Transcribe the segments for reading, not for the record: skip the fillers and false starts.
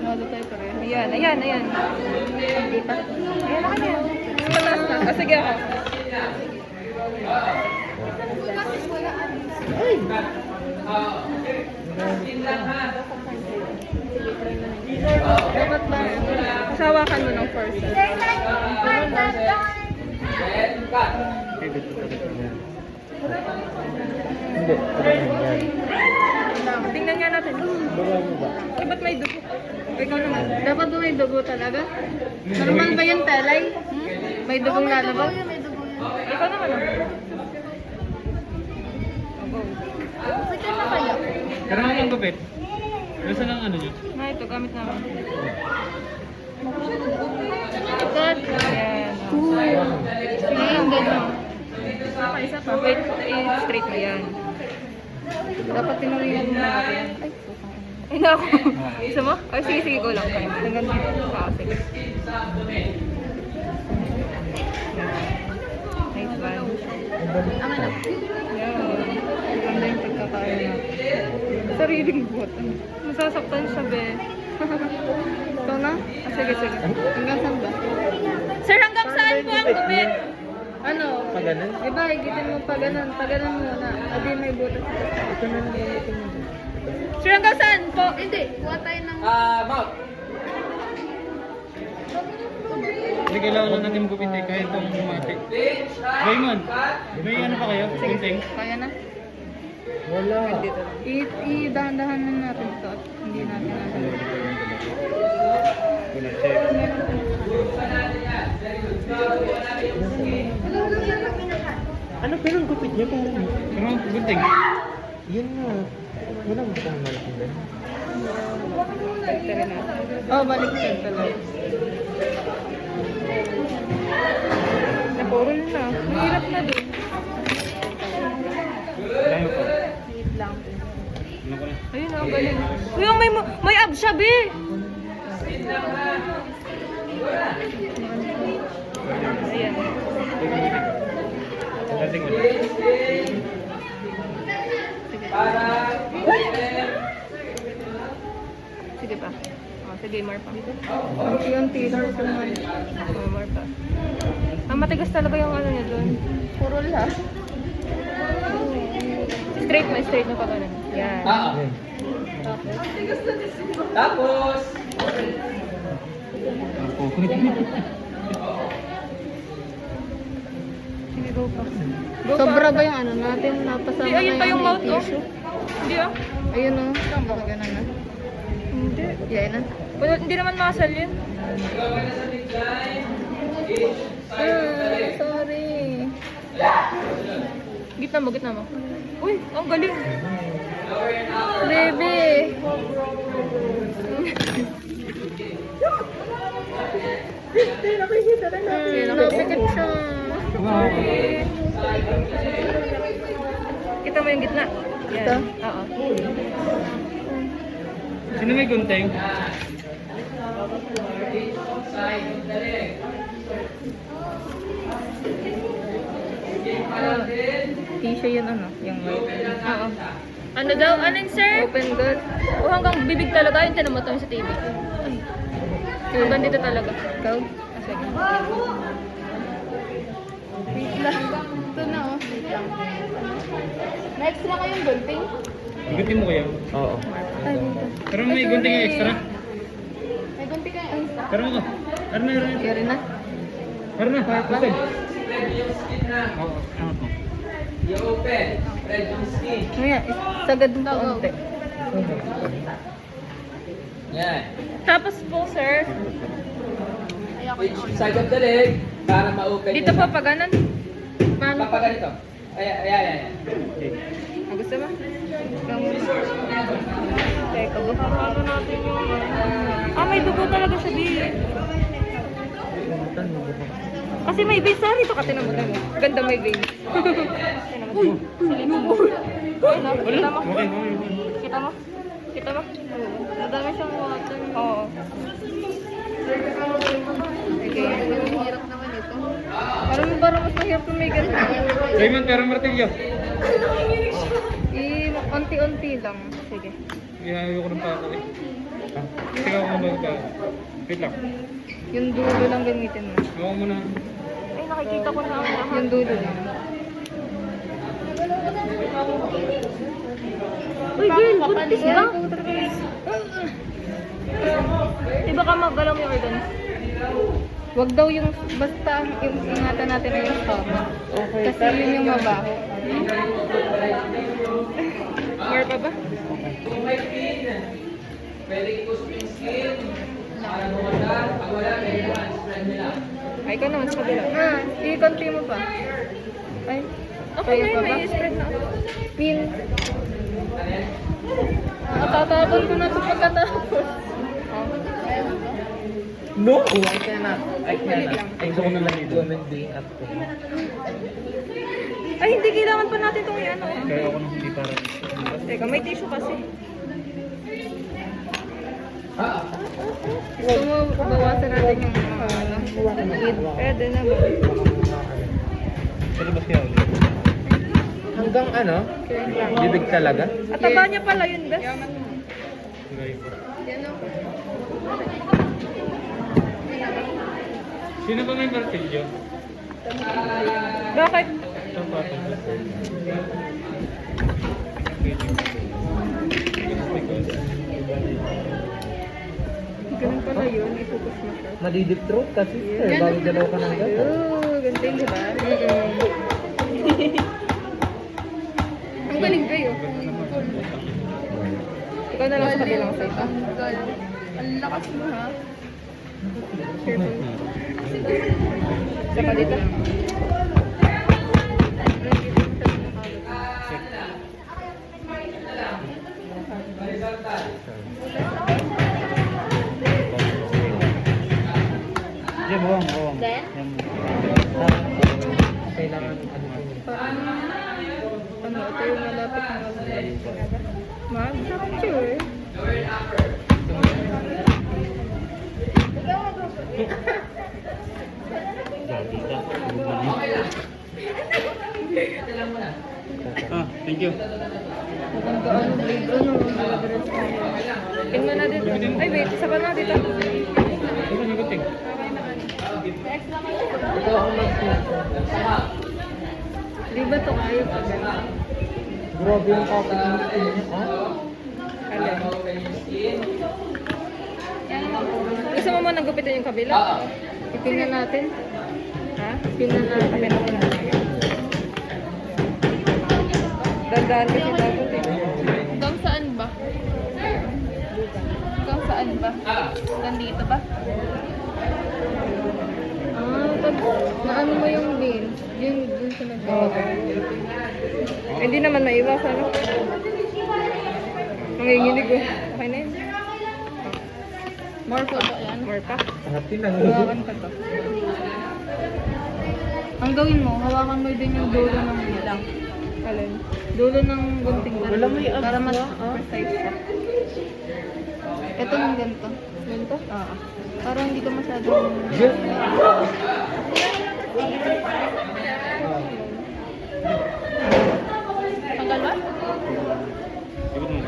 Nalo tayo pareho. Ayan. Ayan na kanya. Mataas na. Ah, sige ako. Dapat ba? Sawakan mo ng first. Hindi. Tingnan nga natin. Eh, ba't may dugo? Ikaw naman. Dapat ba may dugo talaga? Normal ba yung telay? May dugong lalabas? Ikaw naman. Sige na kayo. Karang ang gupit. Gusto ng ano niyo? Na ito, gamit namin. Ikot. Ayan. Ngayon, gano'n. Isa pa. Wait, straight mo yan. Dapat tinuloyan mo natin. Ay, naku. Isa mo? Ay, sige, go lang. Hanggang dito. Ah, sige. Nice one. Yeah. Ganda yung pagkakain na. Sariling buhat. Masasaktan siya, be. Ito na? Ah, sige. Hanggang saan ba? Sir, hanggang saan po ang gupit? Ano? Pag ganun? Diba, higitin mo pa ganun. Pa ganun muna. Adi may butas. Ito na lang gamitin mo. Sir, hanggang saan po? Hindi, kuha tayo ng... Mount. Hindi kailangan lang natin gupitin kahit itong matik. Raymond, may ano pa kayo? Gunting? Kaya na? Wala. I-dahan-dahan na natin ito at hindi natin natin. Ano pero ang gupit niya parang? Pero ang gunting? Yun nga. Wala mo siyang malaking ganun. Oh, baliktad talaga. Napurol na. Mahirap na doon. Kaya ko. Wait lang. Ano ko na? Ayun na, galing. Uy, may abs siya, be! Ayan. Ang dating ulit. Sige pa. Oh, sige, more pa. Yung t-shirt naman. Oh, more pa. Ang matigas talaga yung ano niya doon. Puro lang. Straight mo pa ganun. Yan. Tapos. Ako. Sige, go pa. Go Sobra pa. ba yung ano natin? Napasama Hindi, ayun pa yung mouth, oh. tissue? Hindi ah. Ayun o. Baka ganun na. Hindi. Yan na. Wala, hindi naman muscle yun. Sorry. Gitna mo. Uy, ang galing. Baby. Nakikita siya. Wow. Kita mo yung gitna. Yan. Ito? Oo. Sino may gunting? Tissue yun ano? Yung white. Oo. Ano daw? Anong sir? Open good. O hanggang bibig talaga yun. Tinan mo tayo sa TV. Hanggang dito talaga. Ikaw? Ah, sige. Wait lang. Ito na oh. Wait lang. Next na kayong gunting? Igutin mo kayo? Oo. Ay, dito. Pero may gunting yung extra? May gunting kayo. Ay, Pero ako. Pero meron. kaya rin na. Pero na. Gunting. Oo. Ano to? I-open. Red yung skin. Maya, sagad mo kaunti. Yan. Tapos po, sir. Which side of the leg para ma-open. Dito po pa ganun. Paano? Papaganito. Ayan. Ah, gusto mo? Ikaw muna. Teka, baka paano natin yung... Ah, may dugo talaga siya dito. Kasi may veins. Saan dito ka tinamutan mo? Ganda may veins. Uy! Silipin. Kita mo? Okay. Kita mo? Kita mo? Madami siyang water. Oo. Sige, hirap naman ito. Parang mas mahirap tumigil. Raymond, pero martilyo. Unti-unti lang. Sige. Ihahayo ko ng pako eh. Sige ako muna ka. Wait lang. Yung dulo lang gamitin mo. Ako muna. Ay, nakikita ko na ang lahat. Yung dulo lang. Uy, girl, buntis ka? Di ba ka magalaw yung organs? Wag daw yung, basta yung ingatan natin na yung stomach. Okay. Kasi yun yung mabaho. More pa ba? Kung may pin, pwede itusok yung skin. Para gumanda. Pag wala, pwede mo spread nila. Ay, ikaw naman sa kabila. I-country mo pa. Ay, okay na yun, may spread na. Pin. Tatapon ko na ito pagkatapos. No, I cannot. I cannot. Ay, gusto ko na lang dito. Women being at home. Ay, hindi kailangan pa natin itong ano. Kaya ako nang hindi para. Teka, may tissue kasi. Gusto mo bawasan natin yung heat? Pwede naman. Sa labas kaya ulit. Hanggang ano? Bibig talaga? At taba niya pala yun, best. Sige po. Yan ako. Sino ba may martilyo? Bakit? Saan pa ito? Ganun pala yun, i-focus mo siya. Madidip throat kasi sir, bago dalaw ka ng gata. Oo, ganito yun, di ba? Ang galing kayo. Ikaw na lang sa kabilang side. Ang lakas mo, ha? Careful. Saka dito. Diyan, buwang. Then? Kailangan ano yun. Ano, ito yung malapit na mag-fracture. Ah, thank you. Tingnan na dito. Ay, wait. Isa pa na dito. Ito yung kuting. Ikaw ang mag-sneaker. Di ba ito kayo pa gano'n? Grabe yung kapit ng skin niya. Ha? Alin? Gusto mo man nagupitan yung kabila? Ipin na natin. Ha? Ipin na natin. Dandaan kasi dapat eh. Hanggang saan ba? Hanggang saan ba? Nandito ba? Pag naano mo yung vein, yun dun sa nagbawa. Hindi naman naiwas, ano? Nanginginig ko. Okay na yun. More po ba yan? More pa. Happy na. Hawakan ka to. Ang gawin mo, hawakan mo din yung dulo ng bilang. Alin? Dulo ng gunting para, Wala may para mas abs, precise siya. Ito yung ganito. Ganito? Oo. Para hindi ka masyadong... Yes. Tanggal ba? Ikot mo.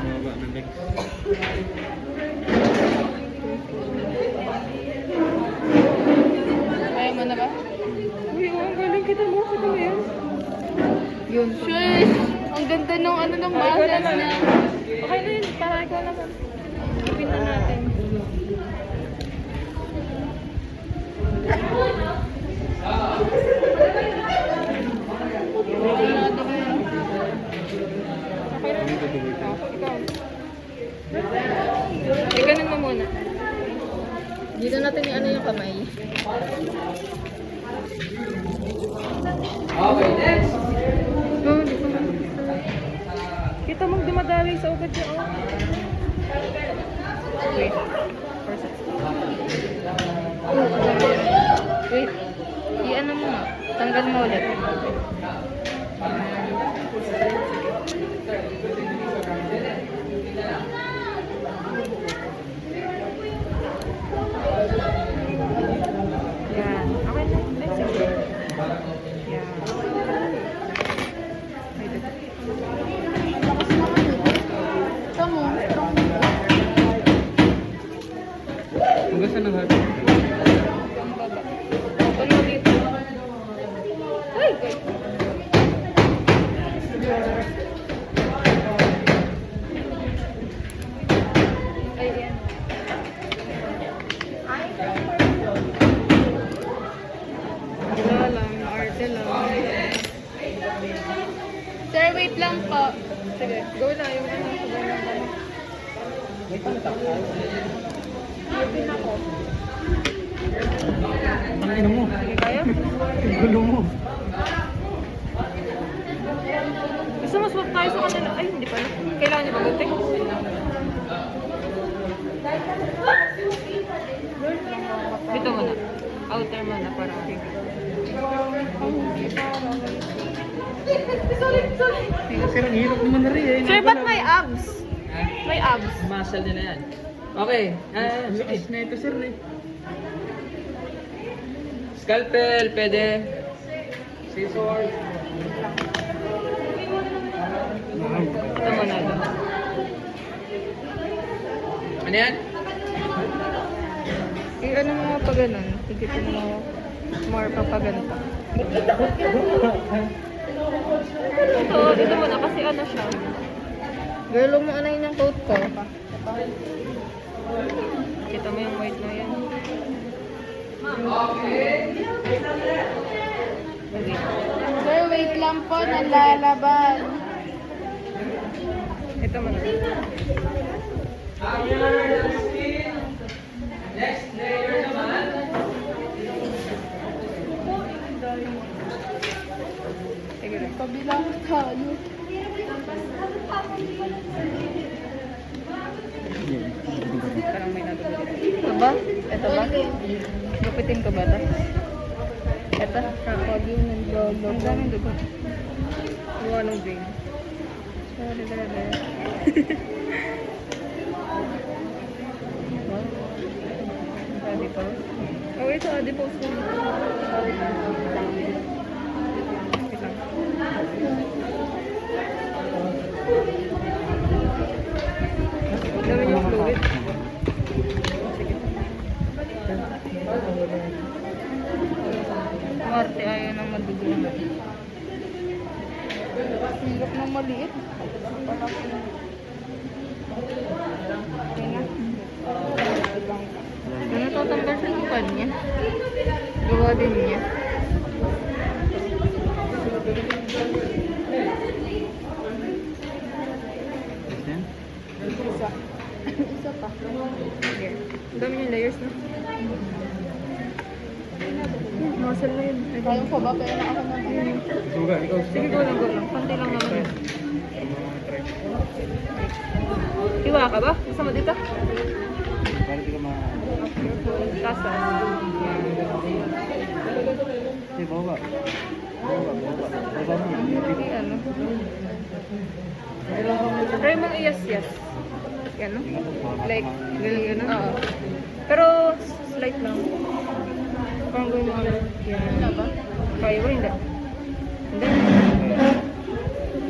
Mababa ng legs. Kaya mo na ba? Uy, ang galing kita mo. Kita mo yan. Yun. Shush! Ang ganda nung ano ng muscles niya. Okay na yun. Para ikaw naman. Ipin na natin. Okay na. Ikaw. Ganun mo muna. Dito natin ano yung kamay. Okay, next. Oh, dito na. Kita mong dumadali sa ugat niya, oh. Wait. Wait. I-ano mo nga. Tanggal mo ulit. Saan ang hot? Ang baba. Open mo dito. Ay, guys. Ay, yan. Wala lang, arte lang. Sir, wait lang po. Sige, go na yung ano. Go na ano. May kontakal. Open ako. Ang ino mo. Sige, kaya? Ang gulo mo. Gusto mo swap tayo sa kanila? Ay, hindi pala. Kailangan niyo ba gunting? Dito muna. Outer muna para. Sir, ang hirap naman na rin eh. Sir, ba't may abs? Ha? May abs. Muscle nila yan. Okay. Sige. Lakas na ito, sir eh. Scalpel, pwede. Scissors. Ito muna. Ano yan? Ano mo pa ganun? Higipin mo more pa pa ganito. Dito muna kasi ano siya. Girl, mo ano yun yung coat ko. Kita mo yung white na yan. Okay. Sir, wait lang po. Nalalaban. Ito muna. Next layer naman. Sige rin. Kabilang tayo. Parang may natuloy. Ito ba? Ito ba? Gupitin ko ba ito? Ito? Kapag yun ng lolo. Ang daming dugo. Gawa ng vein. Sorry, dada. Adipose? Oh, ito adipose ko. Wait lang. Dami yung fluid. Sige. Marte ayaw ng madugo. Hirap ng maliit. Ano tatanggal sa lupan niya? Gawa din niya. Yan. Isa. Isa pa. Sige. Ang dami yung layers na. Muscle na yun. Ay, Kaya ko ba? Pero na ako na Suga, ikaw. sige, go lang, go lang. Konti lang naman yun. Hiwa ka ba? Gusto mo dito? Para di ka ma... Kasa. Eh, baba. Baba mo. Hindi, ano. Try mong iyas-yas. Yan, no? Like, ganyan, gano'n? Oo. Pero, slight lang. Parang gawin mo ano. Yan. Ano ba? Kaya ba? Hindi. Hindi.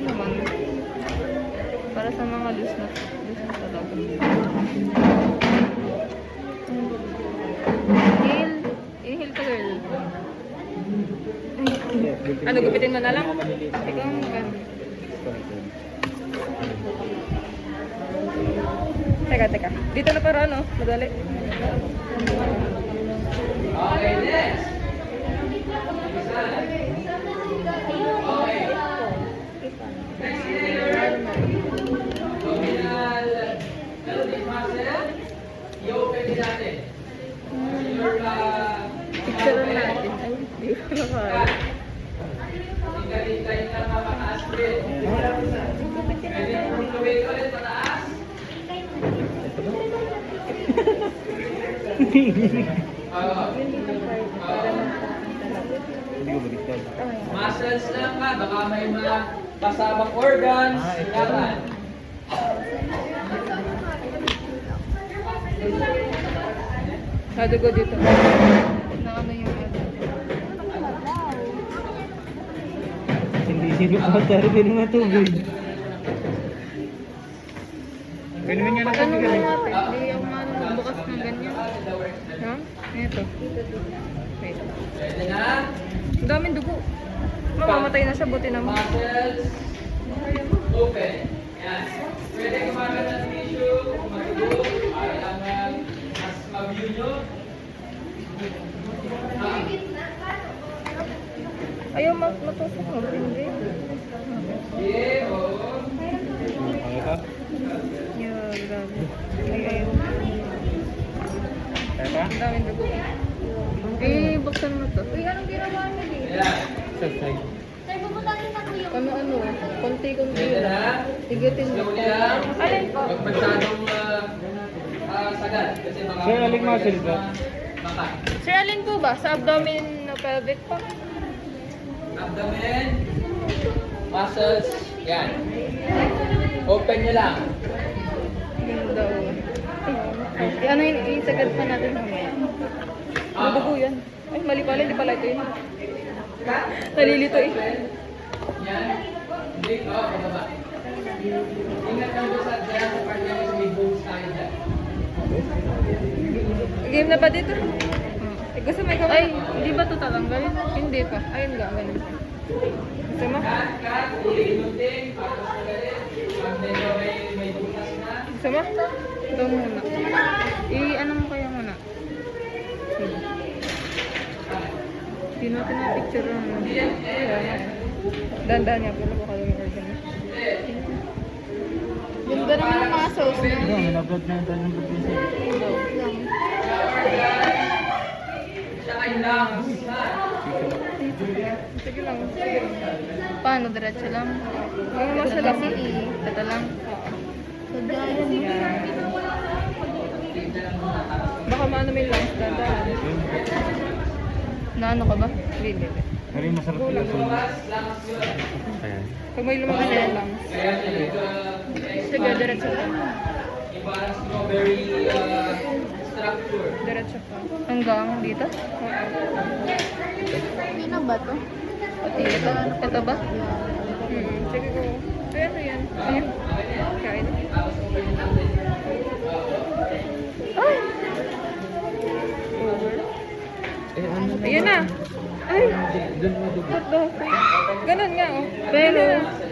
Naman. Para sa mga loose na talaga. Inhale. Inhale ka, girl. Ano, gupitin mo na lang? Ikaw ang ganda. Teka. Dito na para ano? Madali. Okay, next. Next layer. Abdominal pelvic muscle. I-open din natin. Your Picture natin. Ay, di ko na kaya. hintay lang mapataas din. Pwede yung tubig ulit pataas. Hindi ko baliktad. Muscles lang ka, baka may mga kasabang organs. Laban. Nadugo dito. Na ano yung ano. Hindi sino pa tayo ng tubig. Pwede mo nga Pag natin ano galing. natin, hindi yung ano, bukas ng ganyan. Ito. Wait. Pwede na. Ang daming dugo. Mamamatay na siya, buti naman. Muscles. Open. Yan. Pwede gumamit ng tissue kung matugo para lang mas ma-view nyo. Ayaw matusok mo, hindi. Yeah, oo. Pakita. Yeah, grabe. Ay, ayaw. Teka. Ang daming dugo. Eh, buksan mo to. Uy, anong ginawa niya dito? Yan. Subside. Ano, konti-konti Pwede lang. na. Higatin mo. Slowly lang. Alin po? Huwag masyadong sagad. Kasi baka Sir, aling muscle ba? Baka. Sir, alin po ba? Sa abdomen na pelvic pa? Abdomen. Muscles. Yan. Open nyo lang. Ganda o. Eh, ano yun? Isagad pa natin mamaya. Madugo yan. Ay, mali pala. Hindi pala ito yun. Nalilito eh. Yan. Hindi. Oo, pababa. Ingat lang doon sa part niya kasi may bones tayo dyan. Game na ba dito? Eh, gusto mo ikaw? Ay, hindi ba ito tatanggal? Hindi pa. Ayun nga, ganun pa. Gusto mo? Cut. Ilutin. Patos na galit. Pag medyo may butas na. Gusto mo? Ito muna. Ano mo kaya muna? Hindi natin na-picture lang. Dandan niya pala baka yung organ. Ganda naman ng mga sauce niya. Ano, minablood na yung tanong business. Siya ay lungs. Sige lang, sige lang. Paano? Diretso lang? Ang masa lang. Ito lang. Sadya yan. Baka maano may lungs, dandan. Naano ka ba? Hindi. Pero yung masarap yung sunog. Ayan. Pag may lumabas na yung lungs. Kaya siya Sige, diretso lang. parang strawberry structure. Diretso pa. Hanggang dito? Hindi na ba to? Ito ba? Sige ko. Ay, ano yan? Ayun. Kain. Ay! Over. Ayun na. Ay! What the fuck? Ganun nga, oh. Pero,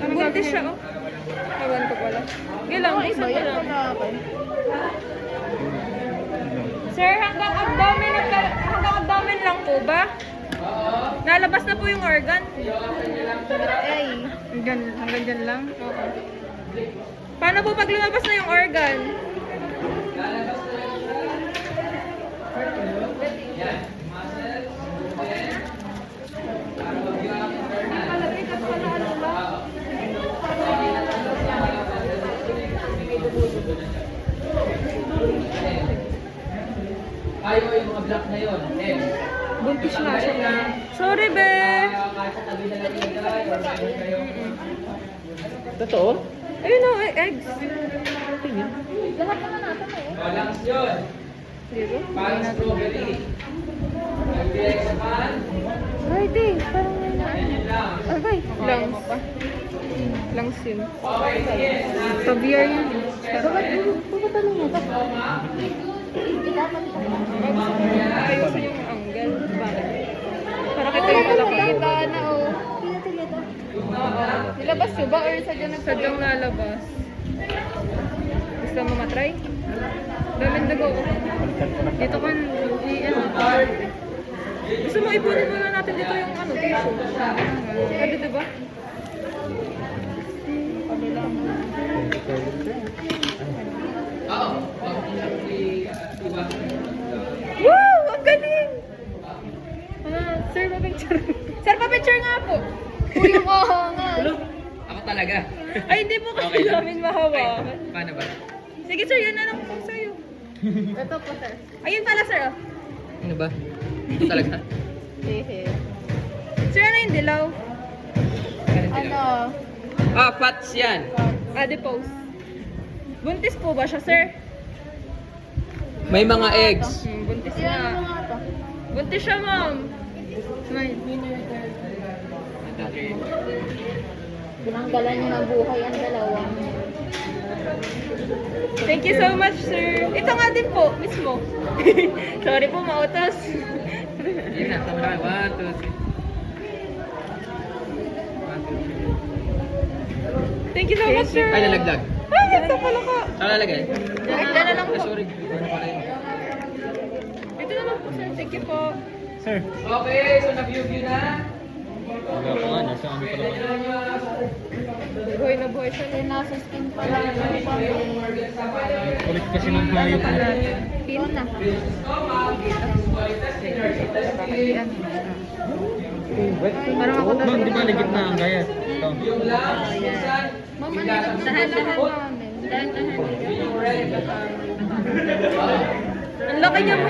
buntis siya, oh. Ewan ko pala. Gilang, isa Iba pa yan lang. wala ako. Sir, hanggang abdomen lang po ba? Nalabas na po yung organ. Ay. Hanggang dyan lang? Oo. Paano po pag lumabas na yung organ? Ayaw yung mga black na yun. Buntis na siya. Sorry, be! Kahit sa tabi na lang ilagay, or meron kayo. Totoo? Ayun o, eggs. Lahat naman natin eh. Balance yun. Di ba? Pan strawberry. Nag-direct sa pan. Right eh, parang may na. Yan yun lang. Okay, lungs. Lungs yun. Okay, sige. Caviar yun. Pupatanong mo ba? Ayusin yung angle. Bakit? Para kita yung malaki. Kita na oh. Nilabas nyo ba or sadya Sadyang lalabas. Gusto mo matry? Daming dugo. Dito kan, gusto mo ipunin muna natin dito yung ano, tissue. Sabi diba? Oo. Wow! Ang galing! Sir, pa-picture. Sir, pa-picture nga po. Uy, yung nga. Ako talaga. Ay, hindi mo kasi namin mahawakan. Paano ba? Sige sir, yan na lang po sa'yo. Ito po sir. Ayun pala sir, oh. Ano ba? Ito talaga. Hehe. Sir, ano yung dilaw? Ano? Ah, fats yan. Adipose. Buntis po ba siya, sir? May mga eggs. Buntis Yan na. ano nga to? Buntis siya, ma'am. Smile. Pinanggalan niyo ng buhay ang dalawa. Thank you so much, sir. Ito nga din po, mismo. Sorry po, mautos. Yun na, tama na. 1, 2, 3. Thank you so much, sir. Ay, nalaglag. Ah, ito pala ka. Saan lalagay? Ay, dala lang po. Sorry. Ano pala yun? Ito naman po, sir. Thank you po. Sir. Okay, so na-view na. Wala ko nga, nasa ano pala ba? Buhay na buhay siya. Nasa skin pa lang. Kulit kasi ng hayop mo. Pin na. Parang ako Ma'am, di ba legit na ang gaya? Ito. Ma'am, ano yung dahan-dahan namin? Ang laki niya mo.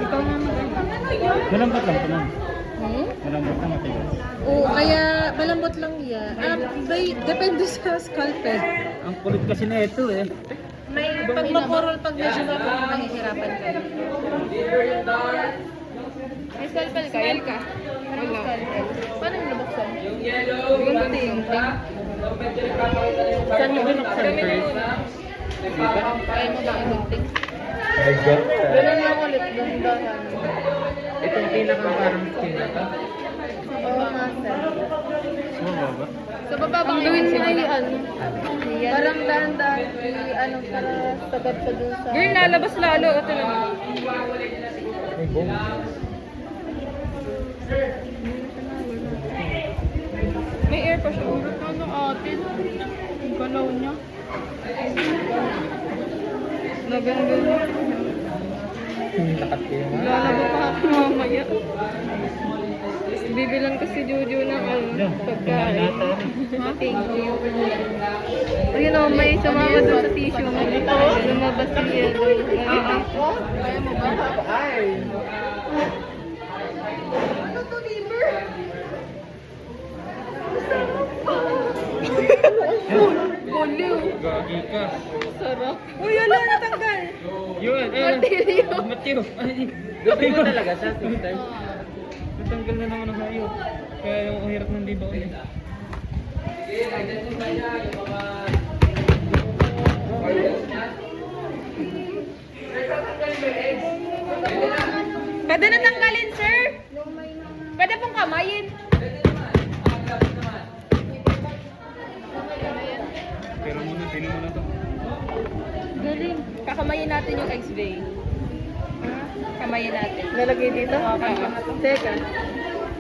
Ikaw nga Malambot lang ito, ma'am. Hmm? Malambot lang matigas. Oo, kaya malambot lang yan. Depende sa scalpel. Ang kulit kasi na ito eh. May pag mapurol, pag medyo mahihirapan ka. May scalpel ka? Yan ka? Wala. Paano yung nabuksan? Yung yellow, Yung yung ting. so medyo nagpapakita na yung Saan yung binuksan, Chris? Kaya mo ba ang gunting? I got Ganun lang ulit, dahan-dahan. Itong pinakang parang skin na ito. Oo, master. Sumababa. Sa baba bang gawin mo ay ano? Parang dahan-dahan, ano, para sagad ka dun sa... Girl, nalabas lalo. Ito lang. May boom. May air pa siya. Ano atin? Ang galaw niya. Naganda. Lakat kayo nga. Lalaba pa ako mamaya. Bibilan ko si Jojo ng pagkain. Thank you. Ayun o, may sumama doon sa tissue mo. Lumabas si Yellow. Kaya mo ba? Gagi ka. Sarap. Uy, wala natanggal. Yun, Mateo. Mateo. Ay, gabi mo talaga siya, sister. Natanggal na naman ang hayop. Kaya yung hirap ng diba ulit. Pwede na tanggalin, sir. Pwede pong kamayin. Pero muna, sino mo na to? Galing. Kakamayin natin yung X-Bay. Kamayin natin. Lalagay dito? Teka.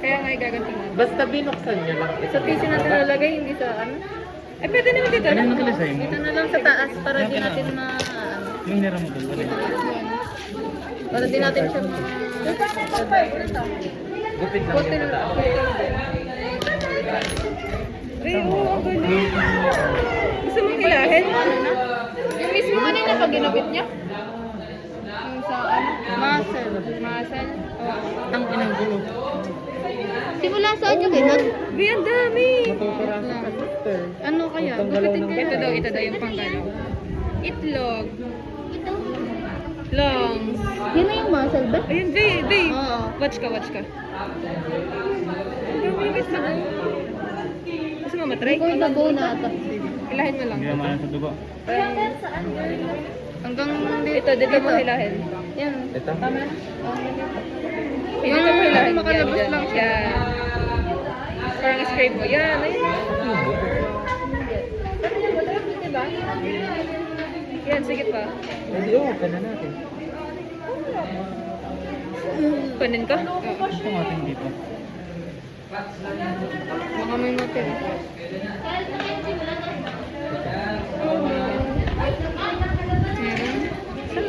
Kaya nga igaganto na. Basta binuksan nyo lang. Sa tissue natin lalagay, hindi sa ano? Eh, pwede naman dito. Ano yung nakalasay mo? Dito na lang sa taas para di natin ma... ano. Yung hira mo doon. Wala. Para di natin siya ma... Gupit lang yung pataas. Ay, oo, galing. Gusto mong kilahin? Ano na? Yung mismo ano na pag ginupit niya? Yung sa ano? Muscle. Masal. Oo. Ang inang gulo. Simula saan yung ganun? Bi, ang dami. Matuturasan ka, sister. Ano kaya? Itong galaw Gupitin ng kaya? Ito daw yung panggalaw. Itlog. Lungs. Yun na yung muscle ba? Ayun, Bi. Oo. Watch ka. Ang dami yung itlog. Gusto mo matry? Ikaw yung bone na ata. Hilahin mo lang. Hindi naman sa dugo. Hanggang dito mo hilahin. Yan. Ito? Tama na? Dito mo hilahin. Makalabas Yan, lang yan. Yan. Parang scrape mo. Yan, ayun. Diba? Yan, sige pa. Hindi, open na natin. Kunin ko? Gusto natin dito. Baka may natin.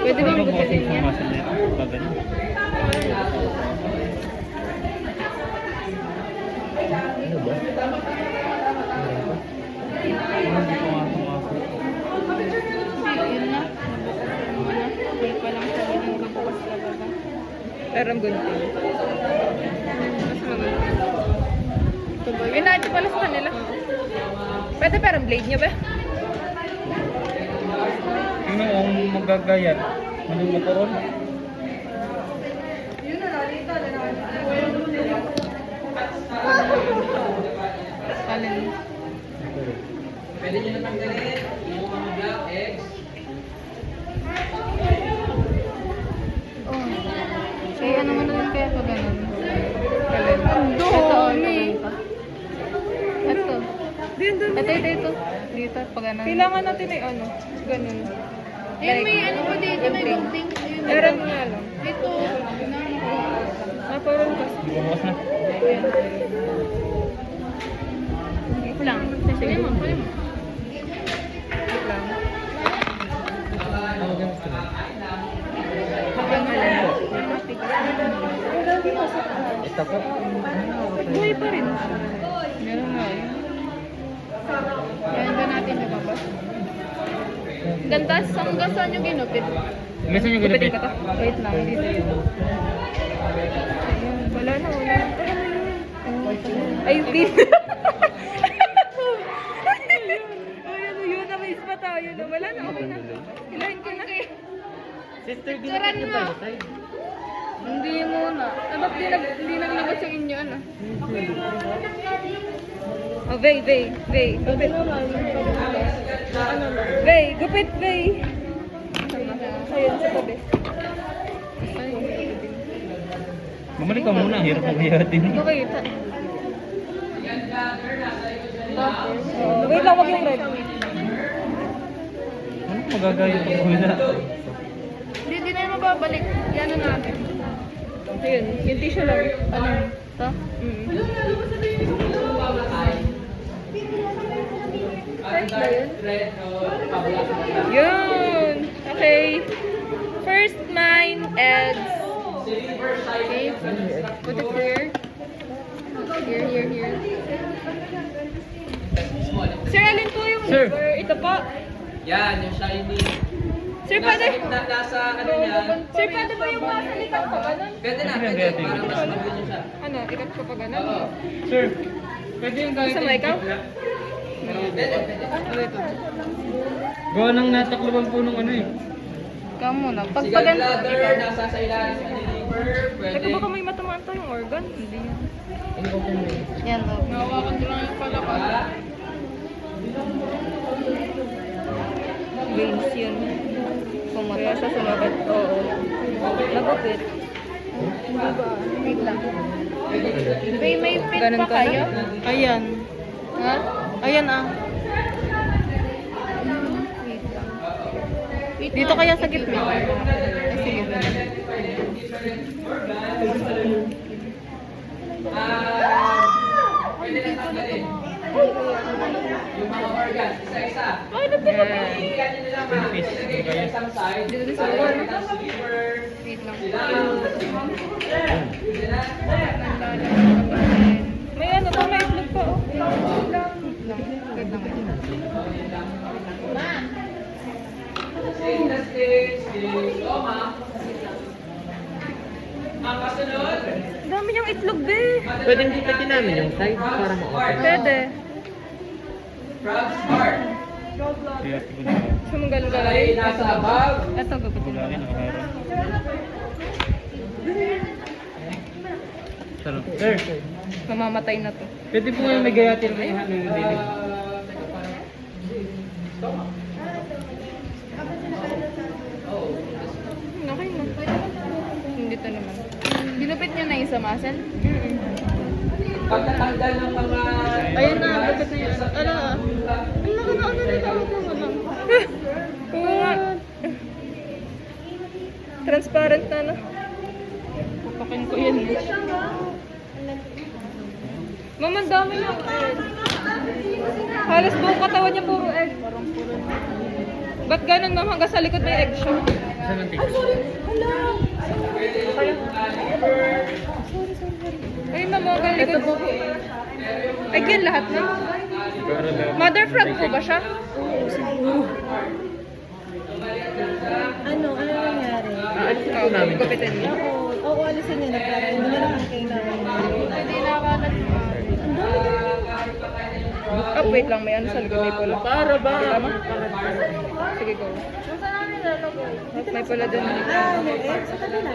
Pwede bang Ano gupitin yung niya? muscle na ito? Gaganyan. Ano ba? Hindi ko nga pumasok. Yun na. Hindi pa lang sa ganun kabukas talaga. Pero ang gunting. Mas magunting. Ito ba? Yun natin pala sa kanila. Pwede parang blade niya ba? Tingnan mo kung magagayat. Manunguturon. Pwede nyo natanggalin yung mga black eggs. Oh. Kaya ano mo na lang kaya pag ganun? Ando, Ito. Ito. Ito. Dito, pag ganun. Kailangan natin ay ano, ganun. Like, may ano pa dito, may gunting. gunting. Ayun, Meron mo nga lang. Ito. Ah, parang kasi. Bukas na. Wait lang. Sige mo, pwede mo. Wait lang. Ano gusto mo? Hanggang alin. Ito po. Buhay pa rin. Meron nga yun. Kaya ba natin lumabas? Ganda, hanggang saan yung ginupit? Gusto niyo Gupitin ginupit? ka to? Wait lang. Dito. Ayan. Wala na. Ay, pin. Ayun, yun. Namiss pa tayo. Wala na. Okay na. Hilahin ka na. Sister, Turan ginupit mo. tayo, tay. Hindi muna. Dapat di naglabas yung inyo, ano? Oh, Vey. Sabi naman, ano lang. Vey, gupit, Vey. Ayun, sa tabi. Bumalik ka muna, hirap ang hiyatin. Okay, wait lang, wag yung red. Ano magagayo pag wala? Hindi na yung mababalik. Yan na natin. Ayun, yung tissue lang. Ano? Ito? Yun! Okay. First mine, eggs. Okay. Put it here. Here. Sir, alin po yung Sir. liver? Ito po. Yan, yung shiny. Sir, Nasa pwede? gitna, nasa ano yan. Sir, pwede ba yung nasa likod ko? Ganun? Pwede na, Sige, pwede. pwede. Para mas mabilis siya. Ano, ikat ko pa ganun? Oo. Sir, pwede yung Gusto mo ikaw? Pwede. Ano ito? Gawa ng natakluban po nung ano eh. Ikaw muna. Pag Si pagan... gallbladder, nasa sa ilalim ng liver. Pwede. Teka, baka may matamaan tayong organ. Hindi yan. Ano ko po Yan, daw. Nawawakan ko lang yung palakad. Ah, Veins yun. Kaya siya sumabat. Oo. Nagupit. Wait lang. May pin Ganun pa ka na? kayo? Ayan. Ha? Ayan ah. Wait lang. Wait Dito lang. kaya sa gitna. Ay, sige. pwede na tanggalin. Yung mga organs, isa-isa. Ay, nagtaka. Iyan nyo na lang mga. Ilagay nyo sa isang side. Dito sa wall. Tapos si liver, Wait lang. si lungs. Pwede na. May ano pa, may itlog pa oh. Wait lang. Wait lang. Si intestines, si stomach. Ang kasunod, Ang dami niyang itlog, be. Pwedeng gipitin namin yung side para ma-open. Pwede. frog's heart. Kaya siguro na. Gusto mong ganun Ay, gagawin? nasa above. Ito, gupitin. Wala rin, nakaharap. Sarap. Sir, Mamamatay na to. pwede po yung may gayatin na yung ano yung daily. Okay na. Hindi to naman. Ginupit nyo na yung sa muscle? Pagtatanggal ng mga... Ayun na, gupit na yun. Ano? Ano nito? Oo nga. Transparent na no? Pupukin ko yun. Mama, ang dami niyang egg. Halos buong katawan niya puro egg. Ba't ganun, ma'am? Hanggang sa likod may egg siya. Saan ang tigas? Ayun na, mga likod. Egg yan lahat na. Para lang. Mother frog po ba siya? Ano nangyari? Aalis po namin. Gupitin niyo. Oo, alisin niya na para hindi na naman kailangan. Hindi nakalat mo. Oh, wait lang. May ano sa likod. May pula. Para ba? Tama? Sige, go. Saan namin nalagay? May pula din. Ah, ano eh? Sa kanila.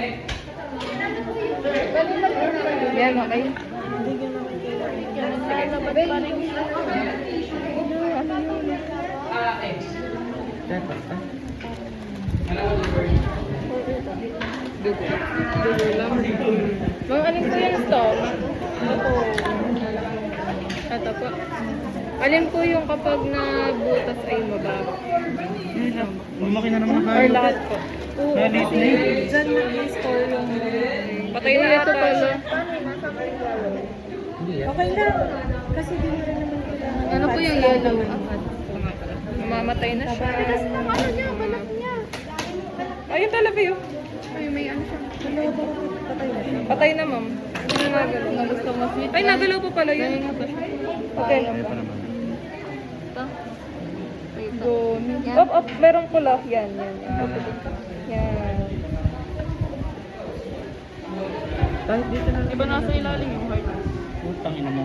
Yan, okay. Hindi nyo naman kailangan. Nalabas pa rin. Ano yun? X. Dapat ah. Mga alin po yung stop? Ito po. Alin po yung kapag nabutas ay mababa? Yun lang. Lumaki na naman Or tayo. lahat po? Nalit na yun. Diyan mag-score yung... Patay na Ito ata pala. siya. Hindi ah. Okay lang. Kasi di mo rin naman kailangan. Ano po yung yellow? Mamamatay na siya. Ano niya? Balat niya. Ayun talaga yun. Ay, may ano siya. Dalawa ba ako patay na siya? Patay na, ma'am. Hindi na nagalaw. Na gusto mo sweet. Ay, nagalaw pa pala yun. Okay. Kaya pa naman. Ito. Gomi. Up, up. Meron pula. Yan, yan. Yan. Kahit dito na. Iba nasa ilalim yung heart. Putang ina mo.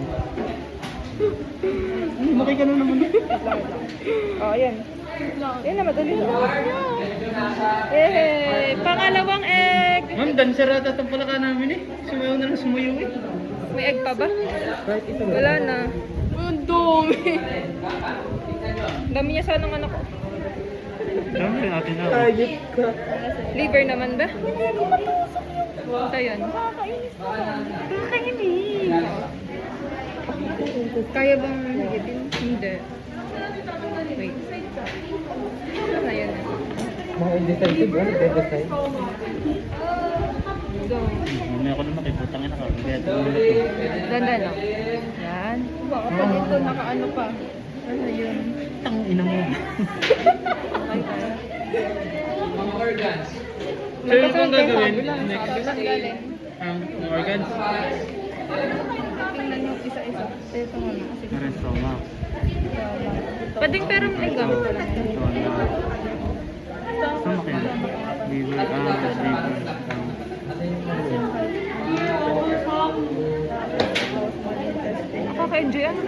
Lumaki ka na naman. Oh, ayan. Yan na, madali na. Eh, pangalawang egg. Ma'am, dancer ata itong palaka namin eh. Sumayaw na lang sumayaw eh. May egg pa ba? Kahit ito lang. Wala na. Ang dumi. Dami niya sanang anak ko. Dami rin natin na. Ayop ka. Liver naman ba? Ito yan. Kaya bang higipin? Hindi. Wait. Ano yan? Mga indecisive, ano? Decide. Go. Mamaya ako na makiputang ina ka. Kaya ito muna ito. Ganda no? Yan. Baka pa dito nakaano pa. Ano yun? Tang ina mo. Okay kaya. Mga organs. So yun kung gagawin, Kabilang, next, kabilang galing. ang organs. Tingnan yung isa-isa. Ito muna. Sige. Meron stomach. Pwedeng pero may gamit pa lang. Stomach yan. Liver, liver. Nakaka-enjoy ano?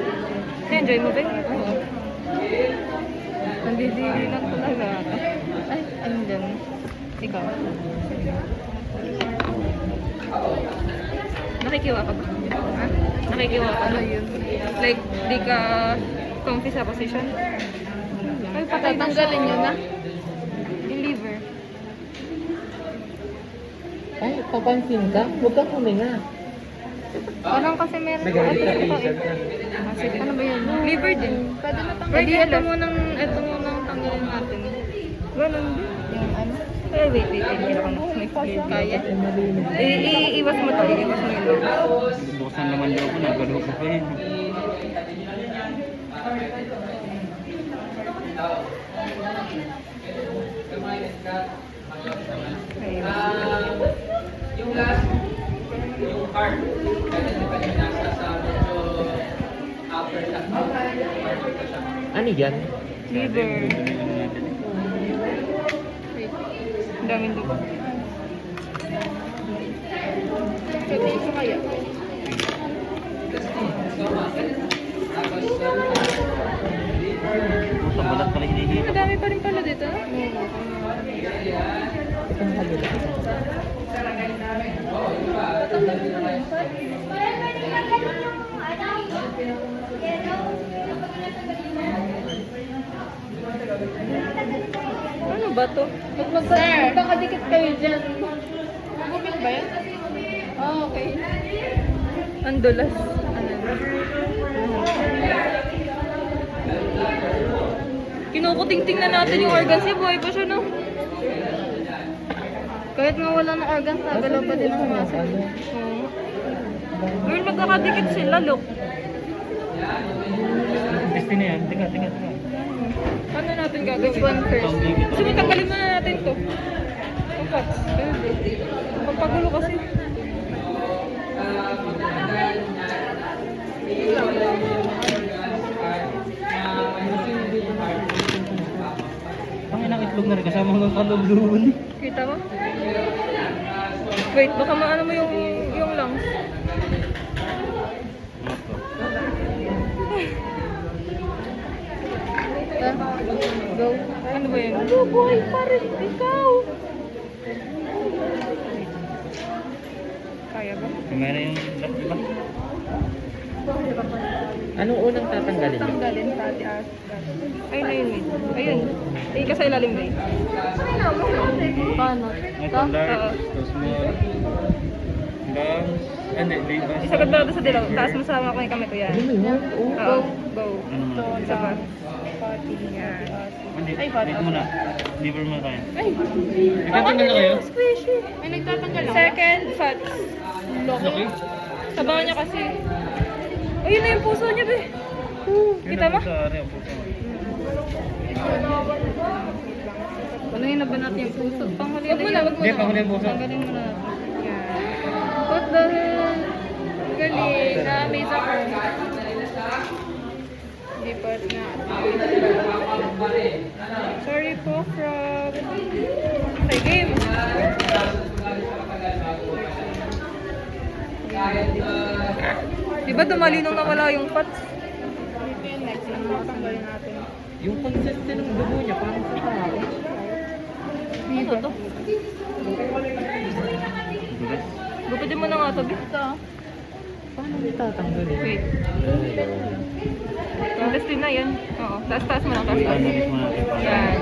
Na-enjoy mo ba? Oo. Nandidiri lang talaga. Ay, ano dyan? Ikaw. Nakikiwa ka ba? Ha? Nakikiwa ka ba? Like, di ka comfy sa position? Ay, patay na siya. Tatanggalin nyo na. Yung liver. Ay, papansin ka? Huwag kang huminga. Parang kasi meron Nagalit ka, ito patient eh. na. Ah, sige. Ano ba yun? Liver din. Pwede na Pwede ito munang tanggalin natin. Ganun din. Yung ano? Eh, wait. Hindi ako may clear. Kaya? Ay, malinis. Iiwas mo to. Iiwas mo yun. Buksan naman daw ko, nagalaw ko pa yun. Okay. Yung last, yung heart. Kaya di ba yung nasa sa medyo upper top. Ano yan? Liver. Ano natin eh. Ang daming dugo. Pwede ito kaya. Sa balat pala hinihita. Madami pa rin pala dito. Itong kabila. Ano ba to? Magkakadikit kayo dyan. Gumit ba yan? Oh, okay. Ang dulas. Ano? Kinukuting-ting na natin yung organs niya. Buhay pa siya, no? Kahit nga wala ng organs, nagalaw pa din ang muscle. Ano? Oo. Girl, magkakadikit sila, look. Testing na yan. Teka. Paano natin gagawin? Which one first? Gusto mo tanggalin muna natin to. Ang fats. Pagpagulo kasi. Ang inang itlog na rin kasama hanggang kaluluwan eh. Kita mo? Wait, baka maano mo yung lungs. Go. Ano ba yun? Ano, buhay pa rin. Ikaw. Kaya ba? Meron yung last, diba? Anong unang tatanggalin? Tanggalin fatty acid. Ayun na yun. Ayun. Tingin ka sa ilalim ba Paano? Ito, large, ito, small, lungs, hindi, liver. Isagad mo sa dilaw. Taas mo sa mga kamay ko yan. Oo. Go. Ano mo? Isa pa. Hindi, Ay, fatty wait muna. Liver mo tayo. Ay. Nagtatanggal na kayo? Squishy. May nagtatanggal ako. Second, fat. Laki? Sabangan niya kasi. Ayun na yung puso niya, be. Kita mo? Sa area, puso. Panuhin na ba natin yung puso? Panghuli na yan. Hindi, panghuli yung puso. Tanggalin mo na. Yan. What the hell? Galing. Na-amaze ako. Hindi pa na. Sorry po, frog. Okay, game. Diba dumali nung nawala yung fats? Ito yung next na makatanggalin natin. Yung consistent ng dugo niya, parang sa tao. Ano to? Gupitin mo na nga to, be. Paano niya tatanggalin? Wait. Intestine na yan. Oo. Taas-taas mo lang. Taas-taas. Analyze mo natin. Yan.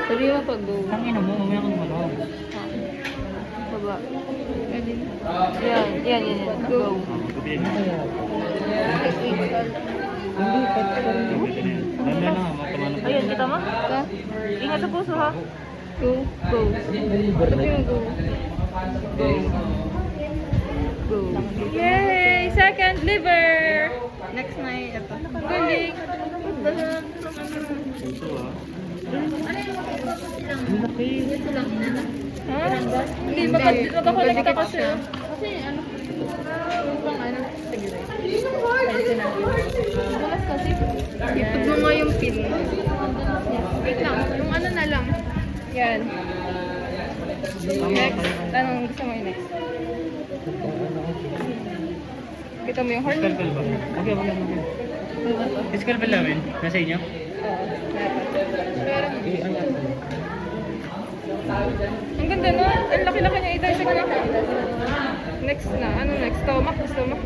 Sabi mo pag go. Tangina mo, mamaya kang malawag. Baba. Yan. Yan. Go. Gupitin mo. Hindi, pati pa rin. Gupitin na yan. Lala na nga, matamano pa. Ayun, kita mo? Ka? Ingat sa puso ha. Go. Go. Liver na yun. Go. Go. Go. Yay! Second liver! Next na ito. Galing. Puso ah. Ang laki. Ha? Hindi, makakolect ka kasi. Kasi ano, yung pang ano, sige. Bukas kasi. Ipag mo nga yung pin. Wait lang, yung ano na lang. Yan. Next. Anong gusto mo yung next? Kita mo yung horn? Scalpel ba? Okay. Scalpel namin, nasa inyo? Oo. Pero, Ang ganda no? Ang laki-laki niya. I-dissect na. Next na. Ano next? Stomach? Stomach?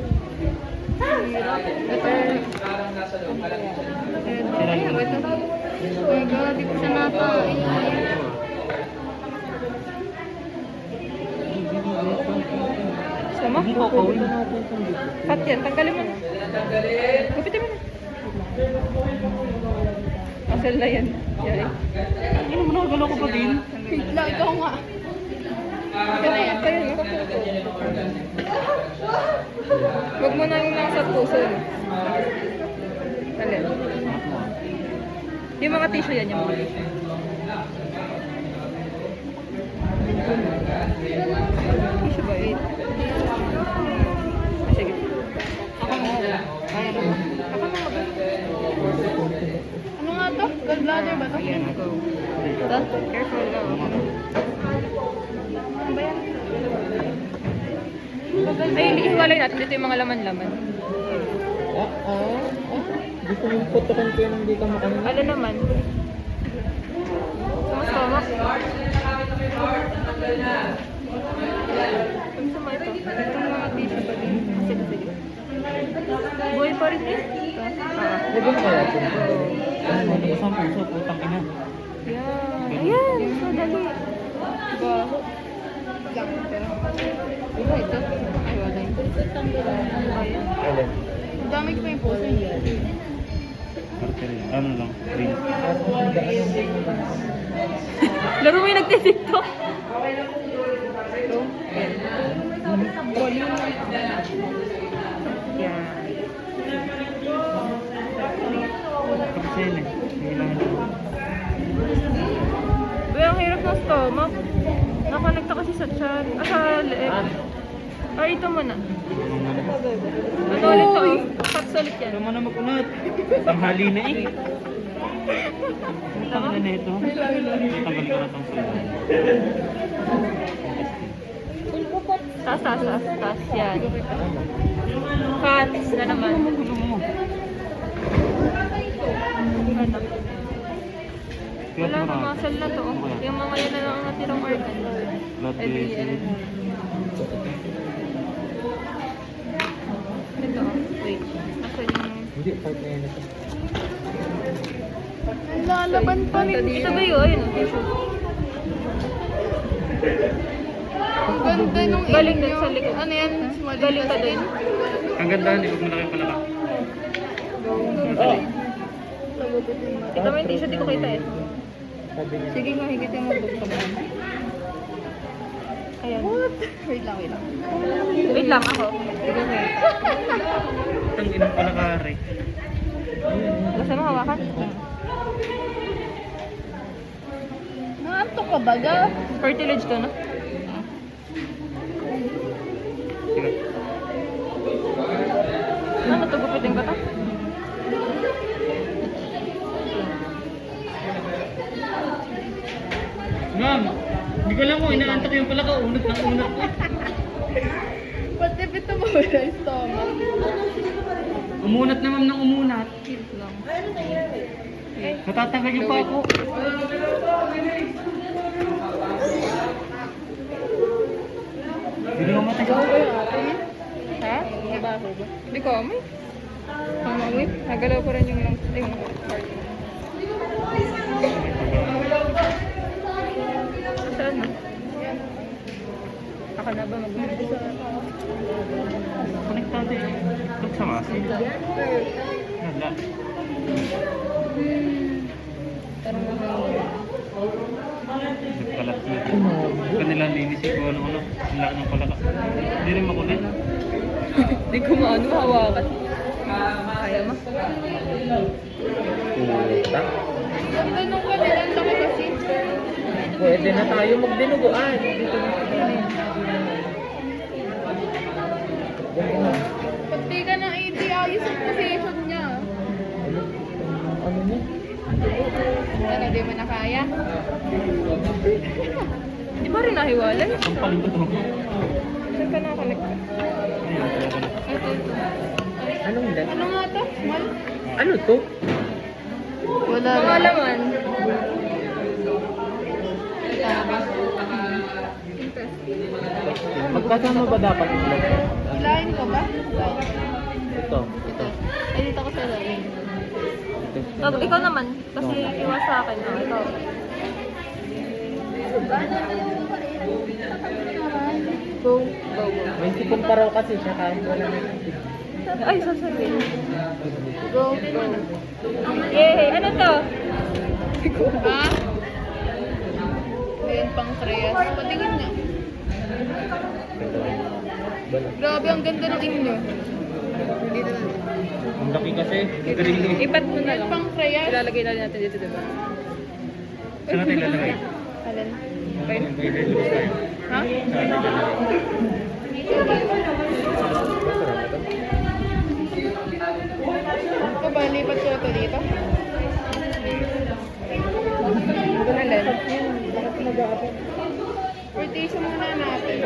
Ito. Ayan, ito. Oh my God, di ko siya natain. Stomach? Hindi ko kawin. Cut yan. Tanggalin mo na. Gupitin mo na. Asal na yan. Yan. Ano mo nakagalaw ko pa din? wait lang, ikaw nga. Ganyan. Tayo no? Huwag mo na yung nasa puso. Alin? Yung mga tissue yan. Yung mga tissue. Tissue ba? Wait. Sige. Ako mo. Ayan mo. Ako mo. Ano nga to? Gallbladder ba to? Ayan, go. Careful, go. Ano ba yan? Ay, hindi hiwalay natin. Dito yung mga laman-laman. Gusto mong putukan ko yung hindi ka makain. Ano naman? Sa stomach? Ano sa mga ito? Itong mga tissue pa din. Sige. Buhay pa rin eh. Lagyan mo kaya ito. Ano sa puso, putang ina. Yan. Ayan. Madali. Baho. Lang ito. Iba ito. Ay, wala ito. Ayan. Alin? Dami ko pa yung puso. Artery. Ano lang, green. Laro mo yung nagtitiktok. Yan. Kasi yun eh. Kailangan ko. Uy, ang hirap ng stomach. Nakonekta kasi sa chan. Sa leeg. Or ito muna. Ano ulit to? Facts ulit yan. Ano mo na makunat? Tanghali na eh. Ang tanggal na ito. Tanggal ko na itong sulo. Taas. Yan. Fats na naman. Ano mo? Ano? Kaya Wala na, marami. muscle na to. Yung mga yan na lang ang natirang organ. Blood Ay, vessel. Ito. Wait. Asan yung... Hindi, part na yan ito. Ang lalaban pa rin. Ito ba yun? Ayun, tissue. Ang ganda nung Galing inyo. dun sa likod. Ano yan? Galing ka din. Ang ganda, hindi ko malaki pala ka. Ito mo yung tissue, di ko kita eh. Sabi niya. Sige nga, higit yung mabuksan mo. Ayan. What? Wait lang. Wait lang ako. Sige nga. Itang inang pala ka, Ray. Gusto mo hawakan? Naantok ka baga? Cartilage to, no? Sige. Ano to? Gupitin ko to? Ma'am, hindi ko alam kung inaantok yung pala ka. Unat ng unat ko. Ba't if ito mo yung stomach? Umunat na ma'am ng umunat. Kids lang. Natatanggal yung pa ako. Hindi nga matagal. Ha? Mabaho ba? Hindi ko amoy. Amoy? Nagalaw pa rin yung lungs. Yung heart. Saan na? Ako na ba mag-ulit? Konektado eh. Look sa masi. Nala. Parang Nagkalat na. Kanila linisip ko ano. Ang laki ng palaka. Hindi rin makulit. Hindi ko maano hawakan. Kaya mo? Puta. Ganda nung kanila. Ang laki kasi. Pwede na tayo magdinuguan. Pag di ka ng AD, ayos ang position niya. Ano niya? Ano, di mo na kaya? Di ba rin nahiwalay? Ang paling ko to. Saan ka nakakonect? Ayun, kaya ko na. Ito. Anong dat? Ano nga to? Small? Ano to? Wala Mga laman. Magkasama ba dapat yung dalawa? Hilahin ko ba? Ito. Ito. Ay, dito ko sa lalim. Ito. Ikaw naman. Kasi iwas sa akin. Oh, ikaw. Go. Go, go. May sipon pa raw kasi siya kahit wala na yung tubig. Ay, sasabihin. Go. Go. Yay! Ano to? Ha? Ayan pang Treyas. Patingin niya. Grabe, ang ganda ng inyo. Dito na. Ang laki kasi. Galing eh. Ipat mo na lang. Pang Treyas. Ilalagay na natin dito, diba? Saan natin ilalagay? Alin? Okay. Ililabas tayo. Ha? Saan natin ilalagay? Ito ba, lipat ko ito dito? Alin? Rotation muna natin.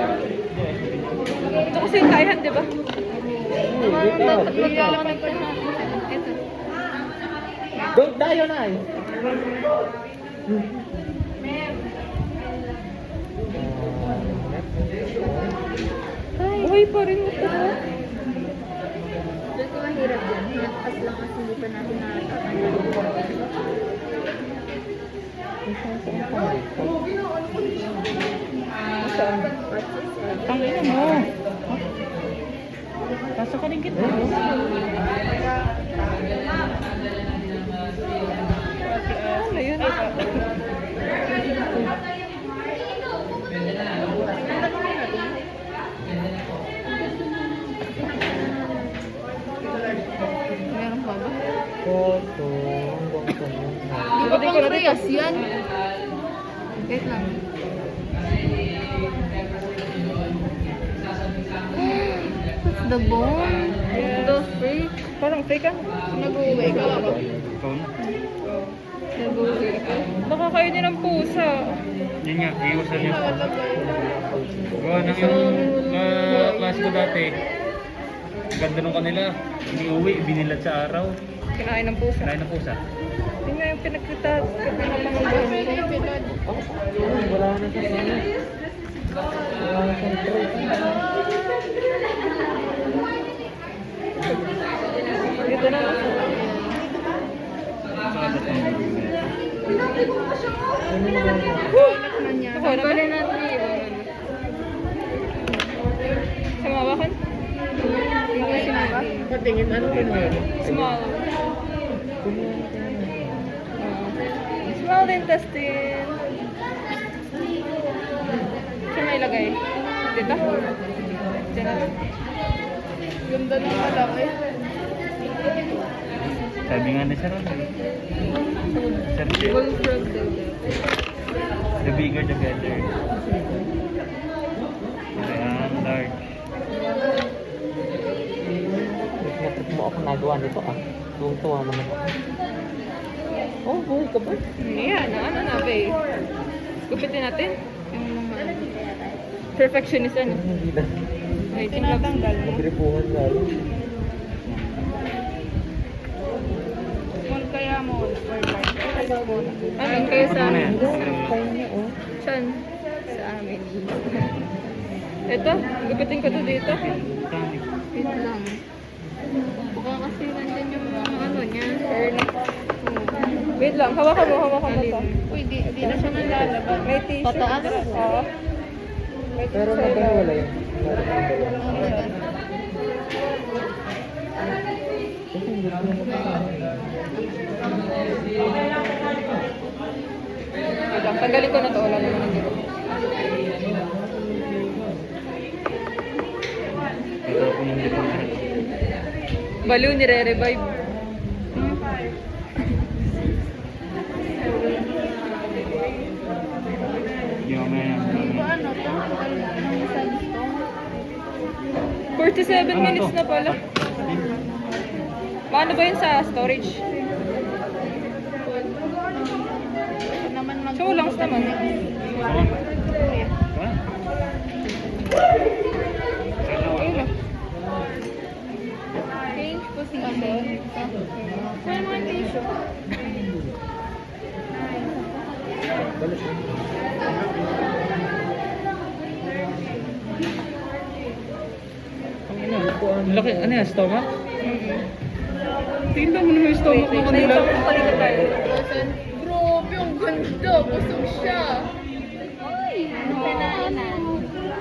Ito kasi yung kaihan, diba? Dapat maglalakad ko natin. Ito. Go tayo na eh. Buhay pa rin ito. Doon ko mahirap yan. As lang as hindi pa natin nakakatagal. Ang ina mo. Pasok ka rin kita. Ano yun? Meron pa ba? Koto. Hanggang sa mga. Di ba pang Reyes yan? Wait lang. What's the bone? The fake. Parang fake ah. Nag-uwi ka ba? Ikaw na. Nag-uwi ka. Baka kayo din ng pusa. Yun nga, iiwasan niya. Nakalagay. Gawa ng yung klase ko dati. Ang ganda nung kanila. Iniuwi, binilad sa araw. Kinain ng pusa. Kinain ng pusa. Yun nga yung pinagkita. Sabi na yung bilad. Wala na sa sana. Wala na sa tray. Ganun lang siya. Saka tatang burger. naman niya. Okay na ba? Tanggalin natin yung iwan. Sumawakan? Hindi sinaba. Patingin, ano ba na? Small. Small intestine. Saan may ilagay? Dito? Diyan natin. Ganda ng malaki. Sabi nga ni Sir Ron. Sir J. Bullfrog daw. The bigger the better. Ayan, large. Natrip mo ako nagawa nito ah. Tuwang-tuwa naman ako. Oh, buhay ka ba? Yan, ano na ba eh. Gupitin natin. Yung mga perfectionist ano. Hindi na. May tinatanggal mo. Magripuhan lalo. Small kaya mo. Amin kayo sa Ano yan? Kaya niya oh. Saan? Sa amin. Ito, gupitin ko to dito. Wait lang. Baka kasi nandyan yung mga ano niya. Wait lang, hawakan mo to. Uy, di na siya nalalabas. May tissue. Pataas? Oo. May Pero tissue. nagkawala yun. Wait lang, tanggalin ko na to. Wala naman ang dito. Ito ako yung hindi ko na. Baliw, nire-revive. Yung mamaya yan. Ano to? Ang isa dito. 47 Ano minutes to? na pala. Paano ba yun sa storage? Ito naman mag- Show langs naman. Tama. Tama. Ayun na. Change position. Wala mga tissue. Ang laki, ano yan, stomach? Tingnan mo naman yung stomach mo kanila. Palitan tayo. Grabe, ang ganda. Busog siya. Ay, kanainan.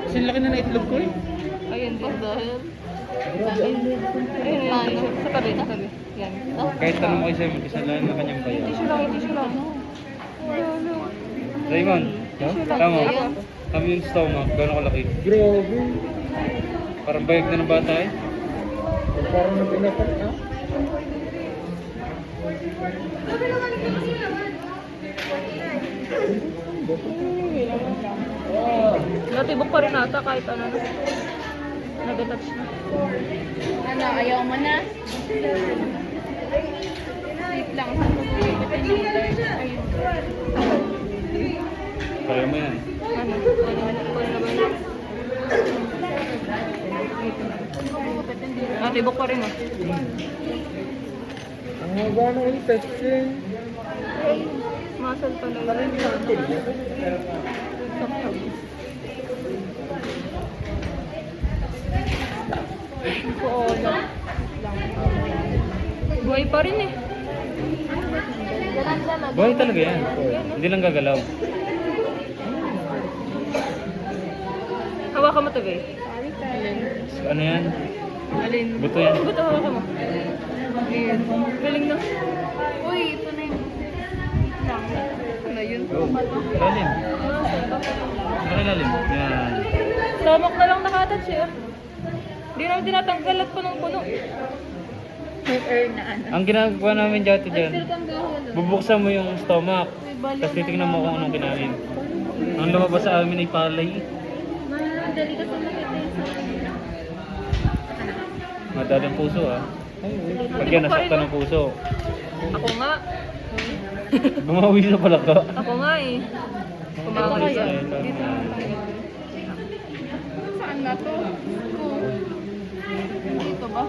Kasi laki na itlog ko eh. Ayun din. Dahil. Ayun, ayun. Sa tabi, sa tabi. Yan. Kahit tanong ko siya, magkasalanan na kanyang bayan. Tissue lang, tissue lang. Raymond, tama. Kami yung stomach, gano'n kalaki. Grabe. Parang bayag na ng bata eh. Parang napinapat ah. Natibok pa rin ata kahit ano na. Nag-attach na. Ano, ayaw mo na? Wait lang. Kaya mo yan. Ano? Ano na ba yun? Natibok pa rin ah. Ang haba ng intestine. Muscle pala Ano yun. yung sample niya? Oo, lang. Buhay pa rin eh. Buhay talaga yan. Hindi lang gagalaw. Hawakan mo to, babe. Ano yan? Alin? Buto yan. Buto, hawakan mo. Ayan. Galing na. Uy, ito na yung... lang. Ano yun? Oh, lalim. Laki lalim. Yan. Stomach na lang nakatouch eh. Hindi namin tinatanggalat pa ng puno. May air na ano. Ang ginagawa namin dati dyan, Kang gahon. bubuksan mo yung stomach. Tapos titignan mo kung anong kinain. Ang lumabas sa amin ay palay. Madali ka sa makita yung sa... Madalang puso ah. Pag yan, nasaktan ng puso. Ako nga. Bumawi sa palaka. Ako nga eh. Kumakain Ito siya. kaya? Dito na tayo. Saan na to? Dito ba?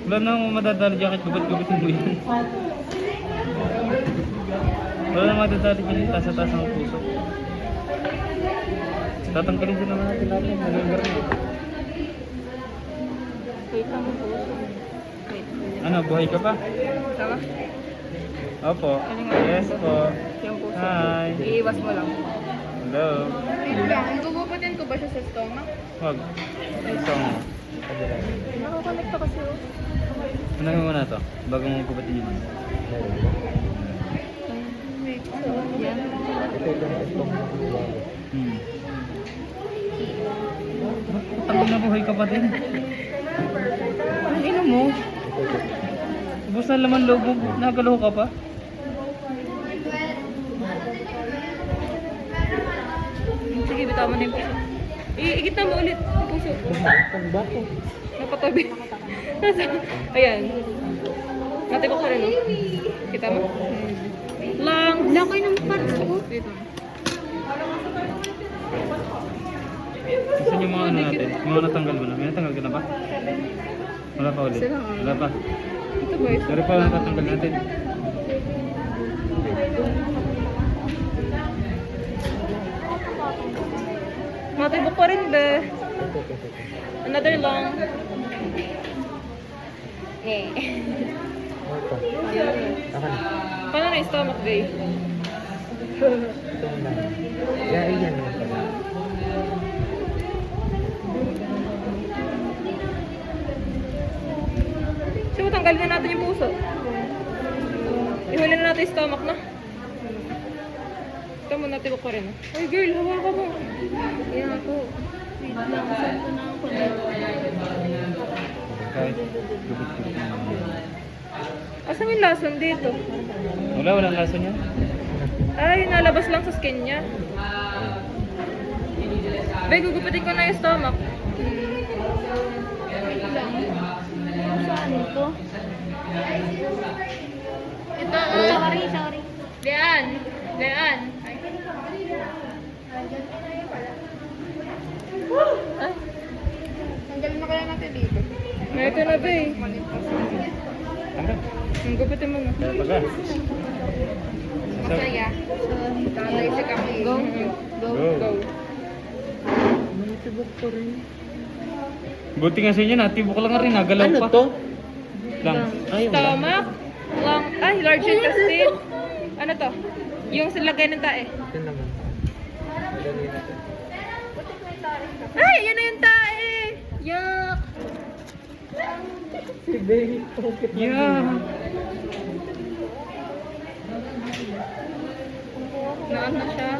Wala nang madadali dyan kahit gubat-gubatin mo yan. Wala nang madadali dyan yung tasa-tasa ng puso. Tatanggalin din naman natin natin. November na. Wait lang po. Wait. Ano, buhay ka pa? Sama? Opo. Ano nga? Yes po. Yung puso. Hi. Iiwas mo lang. Hello. Wait lang, gugupatin ko ba siya sa stomach? Wag. Ito mo. Nakakonect kasi oh. Ano mo muna to? Bago mo kubatin yung ano. Wait, Yan. Tangin na buhay ka pa din. Ang ina mo. Ubus na laman loob mo. Nakagalaw ka pa. Sige, bitaw mo na yung puso. Ikita mo ulit yung puso. Napatabi. Ayan. Natibok ka rin, no? Kita mo? Lang. Laki ng parko. Dito. Saan yung mga ano natin? Yung mga natanggal mo na? May natanggal ka na ba? Wala pa ulit? Wala pa. Ito ba? Pero pa natanggal natin. Matibok pa rin, be. Another long. Eh. Paano na yung stomach, be? So, tanggalin na natin yung puso. Ihuli na natin yung stomach na. Ito mo, natibok pa rin. Ay, girl, hawakan mo. Yan ako. Wait lang, saan ko na ako Kahit gubit-gubit na naman. Asan yung lason dito? Wala, walang laso niya. Ay, nalabas lang sa skin niya. Be, gugupitin ko na yung stomach. Saan ito? Ito, sorry. Dean. Ay. Ay, Tanggalin na kaya natin dito. may ito na, be. Ano? Gugupitin mo na. Pagka. Masaya. Tatay si kami. Go. Go. Go. Buti nga sa inyo, natibok lang rin. Nagalaw pa. Ano to? Lang. Stomach. Long. Ay, large intestine. Ano to? Yung silagay ng tae. Ito naman. Ay, yun na yung tae. Yuck. Si Baby, pocket Yeah. Naan na siya.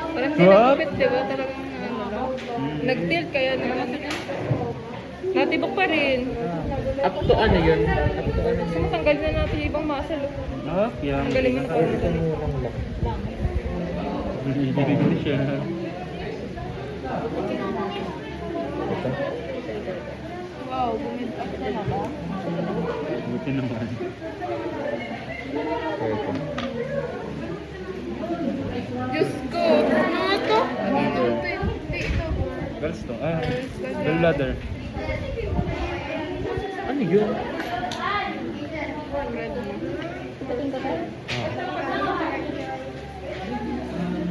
Parang What? tinagupit, di ba? Talagang ano. Nag-tilt kaya naman. Natibok pa rin. Up to ano yun? Up to ano So, yun? tanggalin na natin yung ibang muscle. Ah, yan. Ang galing mo na. Ito murang lang. Hindi siya. Ito? Wow, bumit-up na na ba? Buti naman. Ito. Diyos ko. Ano to? Hindi ito. Girls to. Ah, gallbladder. Ano yun?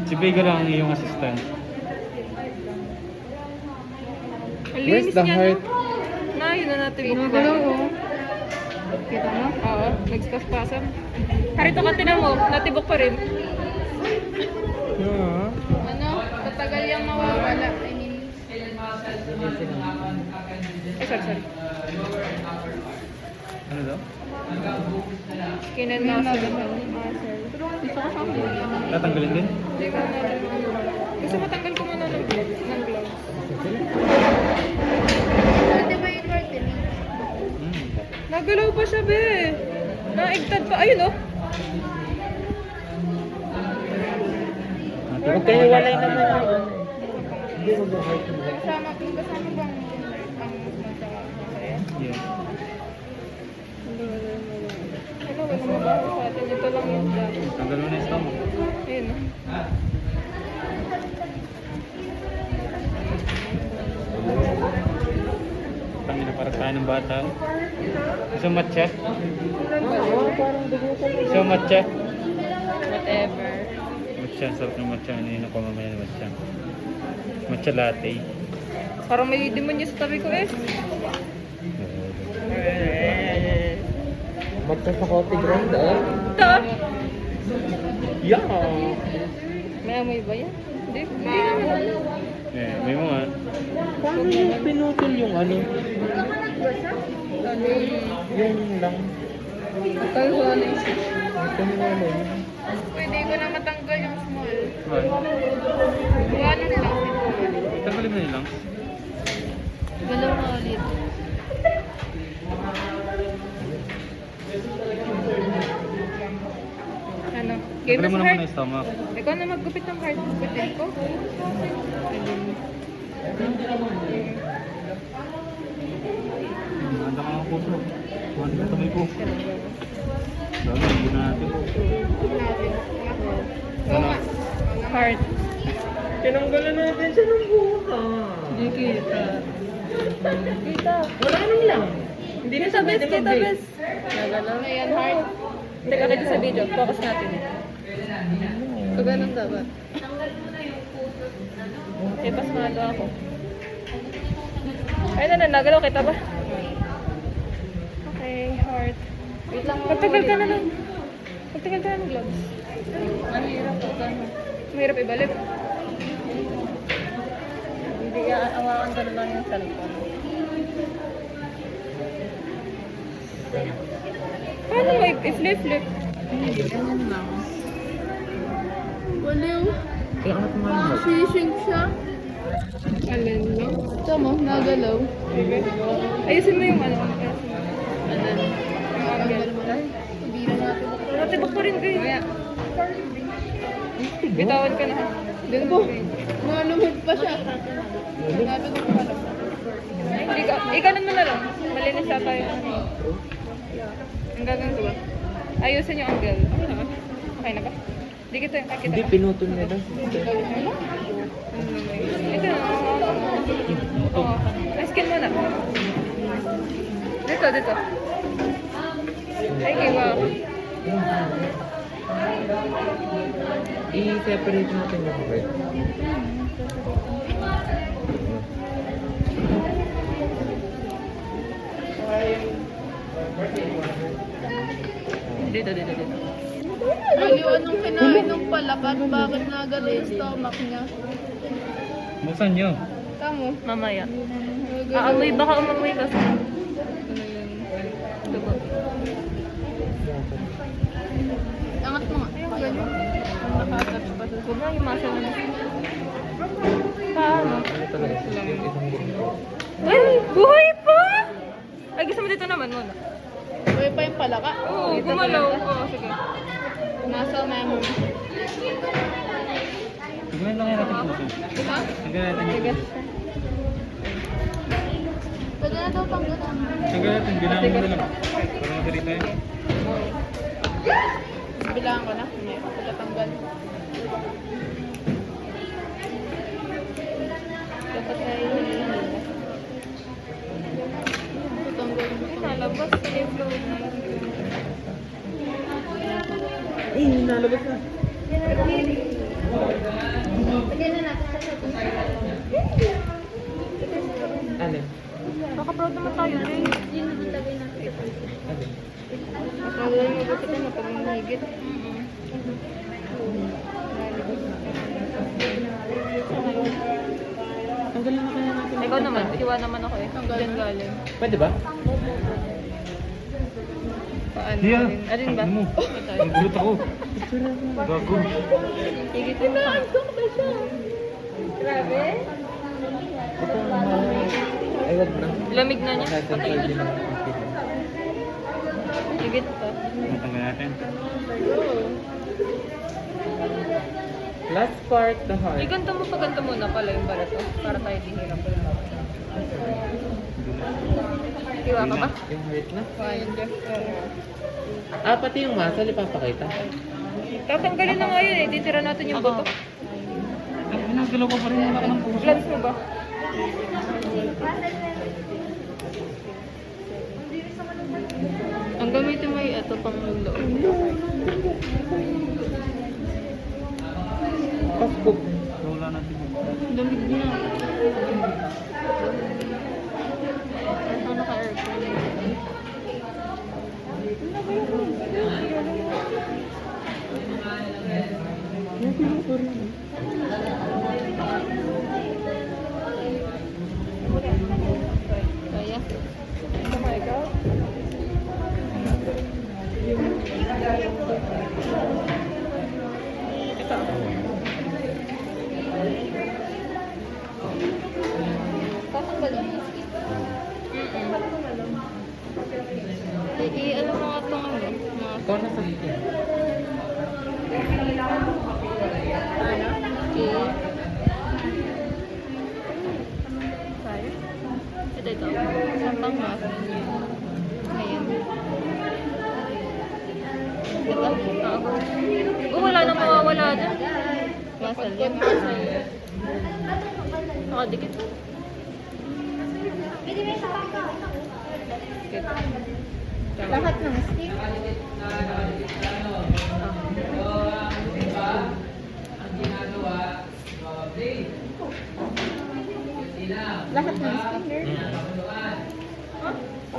Si Vega lang ang iyong assistant. Ang Where's linis the niya, heart? no? Na, yun na natin. Gumagalaw, oh. Kita mo? Oo, nagspaspasan. Harito ka, tinan mo. Natibok pa rin. Yeah. Ano? Tatagal yung mawawala. I mean, Ay, sorry. Ano daw? Skin and muscle. pero gusto ko siyang huli. Tatanggalin din? Hindi ko na. Gusto matanggal ko muna ng gloves. Pwede ba yung curtain? Nagalaw pa siya, be. Naigtad pa. Ayun, oh. Huwag kayo walay naman yun. Hindi mo ba heart mo? Kasama bang ang masaya? Yeah. Ano, wala mo ba sa atin? Ito lang yung dyan. Tanggal mo na yung stomach. Ayun, oh. Tangin na para tayo ng bata. Gusto matcha? Gusto matcha? Whatever. Matcha, sarap ng matcha. Ano yun ako mamaya ng matcha? Matcha latte. Parang may demonyo sa tabi ko, eh. Matcha sa coffee ground, ah. Ito. Yeah. May amoy ba yan? Hindi. Hindi naman. Eh, may mga. Paano yung pinutol yung ano? Yung lang. Tayo ko ano yung Ito yung ano. Pwede ko na matanggal yung small. Right. Ano na lang. Tanggalin mo lang. Galaw ka ulit. ano. Game Tanggalin na mo sa naman heart. yung stomach. Ikaw na maggupit ng heart. Gupitin ko. Handa ka ng puso. Handa ka may puso. Dami, hindi natin. Ano? Heart. Tinanggalan natin siya ng buka. Hindi kita. Kita. Wala nang lang. Hindi na Kita sabi best, kita best. Nagalaw. Ayan, heart. Teka, kita sa video. Focus natin. So, ganun dapat. Okay, pas malo ako. Ay, nagalaw kita ba? Okay, heart. Wait lang. Magtagal ka na lang. Magtagal ka na ng gloves. Ang hirap ko. Mahirap ibalik. Hindi awakan ko na lang yung cellphone. Paano mo i-flip-flip? Ganyan lang. Waliw. Kaya angat mo nga. Sisig siya. Alin, no? Tama, nagalaw. Ayusin mo yung ano. Ano? Yung angle. Hindi na natin. Natibak pa rin kayo. Bitawan ka na ha. Doon mo. Nalumod pa siya. Nalumod pa lang. Ikanan mo na lang. Malinis sa tayo. Ang gagawin ko ba? Ayusin yung angle. Okay na ba? Okay na ba? Di kita yung kakita. Hindi, pinutol nila. Ito na. Oo. Skin mo na. Dito, dito. Ay, wow. I-separate natin yung red. Dito, dito, dito. Waliw, anong kinain ng palakat? Bakit nagalaw yung stomach niya? Buksan nyo. Tamo. Mamaya. Nagalaw. Aamoy, baka umamoy kasi. Dugo. Angat mo nga. Ganyan. Nakatouch pa sa Huwag na yung muscle mo. Paano? Ano talaga? Yung isang grupo. Ay, buhay pa! Ay, gusto mo dito naman muna. Uy pa yung palaka. Oo, gumalaw. Oo, sige. Muscle memory. Tignan lang yan natin puso. Diba? Tignan natin yung puso. Pwede na daw pang gano'n. Tignan natin, bilangan mo na lang. Para madali tayo. Bilangan ko na. May pagkatanggal. Dapat na yung Patanggal mo. nalabas. Yung flow na. Eh, nalabas na. Ano? Naka-proud naman tayo, eh. Ano? Proud naman yung kita na pag mahigit. Tanggalin na kaya natin. Ikaw naman, hiwa naman ako eh. Diyan galing. Pwede ba? Paano? Hiya! Alin ba? Ano mo? Ang gulat ako. Gago. Higitin mo pa. Grabe. Ay, wag na. Lamig na niya. Kahit sa Patay. din naman. Higit pa. Matanggal natin. Last part, the heart. Iganto mo pa ganto muna pala yung barato. Para tayo di hirap. Hiwa ka ba? Yung heart na. Ayun dyan. Ah, pati yung muscle ipapakita. Tatanggalin na nga yun eh. Titira natin yung buto. Ginagalaw ko pa rin yung ng puso. Gloves mo ba? Ang gamitin mo yung ito pang loob. Pasbook. Wala natin yun. Lamig na. Ano ka-aircon? Kaya. Tatanggalin mo. Ano mo nga itong ano? Ikaw na sa akin. Ito. Sampang mas. Ngayon. Diba? Oo. Wala nang mawawala dyan. Masal yan. Nakadikit. Lahat ng stick. Lahat ng sticker.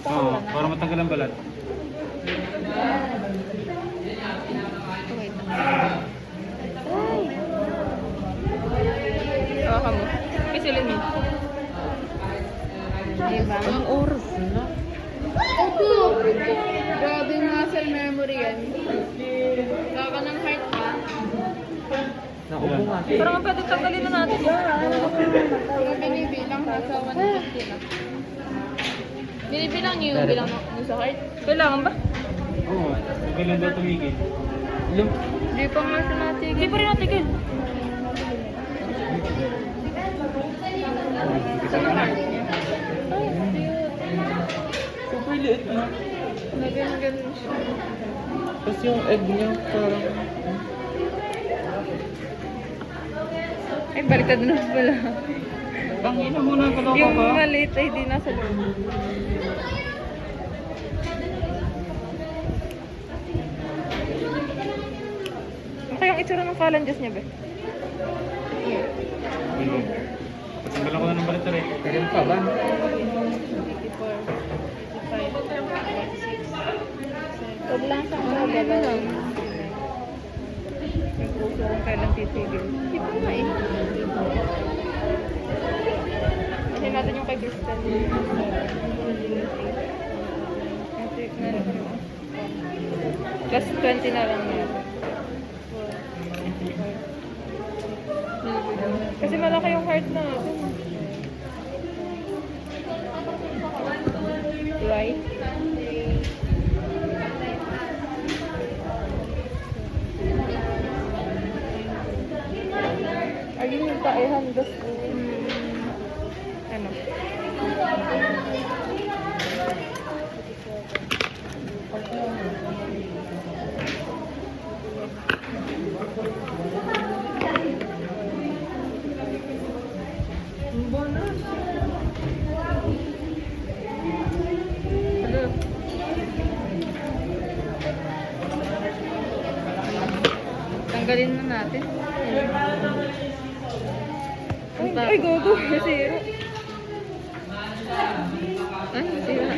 Oo, para matanggal ang balat. Hawakan mo. Pisilin mo. Diba? Ang oras na. Opo! Grabe yung muscle memory yan. Kaka ng heart pa. Naubo nga. Parang ang pwede tanggalin na natin. Yung binibilang nasa 150 na. Binibilang niyo yung bilang mo sa heart? Kailangan ba? Oo, kailan daw tumigil? Yung Hindi pa nga siya natigil. Hindi pa rin natigil. super liit na. Ganun siya. Tapos yung egg niya parang... Ay, baliktad na pala. Tangina mo na, kaloko Yung ka. maliit ay di nasa loob. Ano kayang itsura ng phalanges niya ba? Patanggalan ko na ng balat na rin. Ganun pa ba? 84, 55, 56, 7. Huwag lang sa mga lang. Yung puso kung kailan titigil. Hindi pa nga eh. Kasi natin yung kay Crystal. Plus 20 na lang natin. Kasi malaki yung heart natin. Right? Ayun yung paehan dos ko. Ano? Tanggalin na natin. Ay, gogo. Zero. Ay, sira.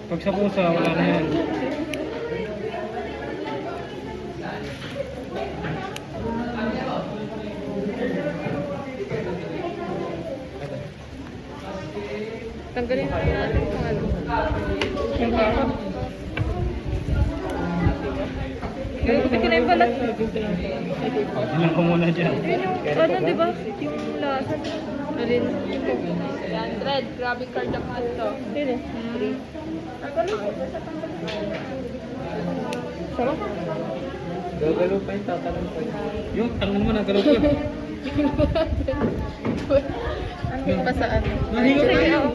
Pag sa pusa, wala na yan. Tanggalin na natin kung ano. Yung baka. Gupit ko na yung balat. Ilan ko muna dyan. Yun yung, ano, di ba? Yung lasa. Alin? Ito. Yan, red. Grabe card ang ito. Yun eh. 3. Sama? Gagalo pa yung tatanong pa yun. Yung tangan mo na, galaw ko. Ano pa saan? Nahigo Sige, tayo. oo.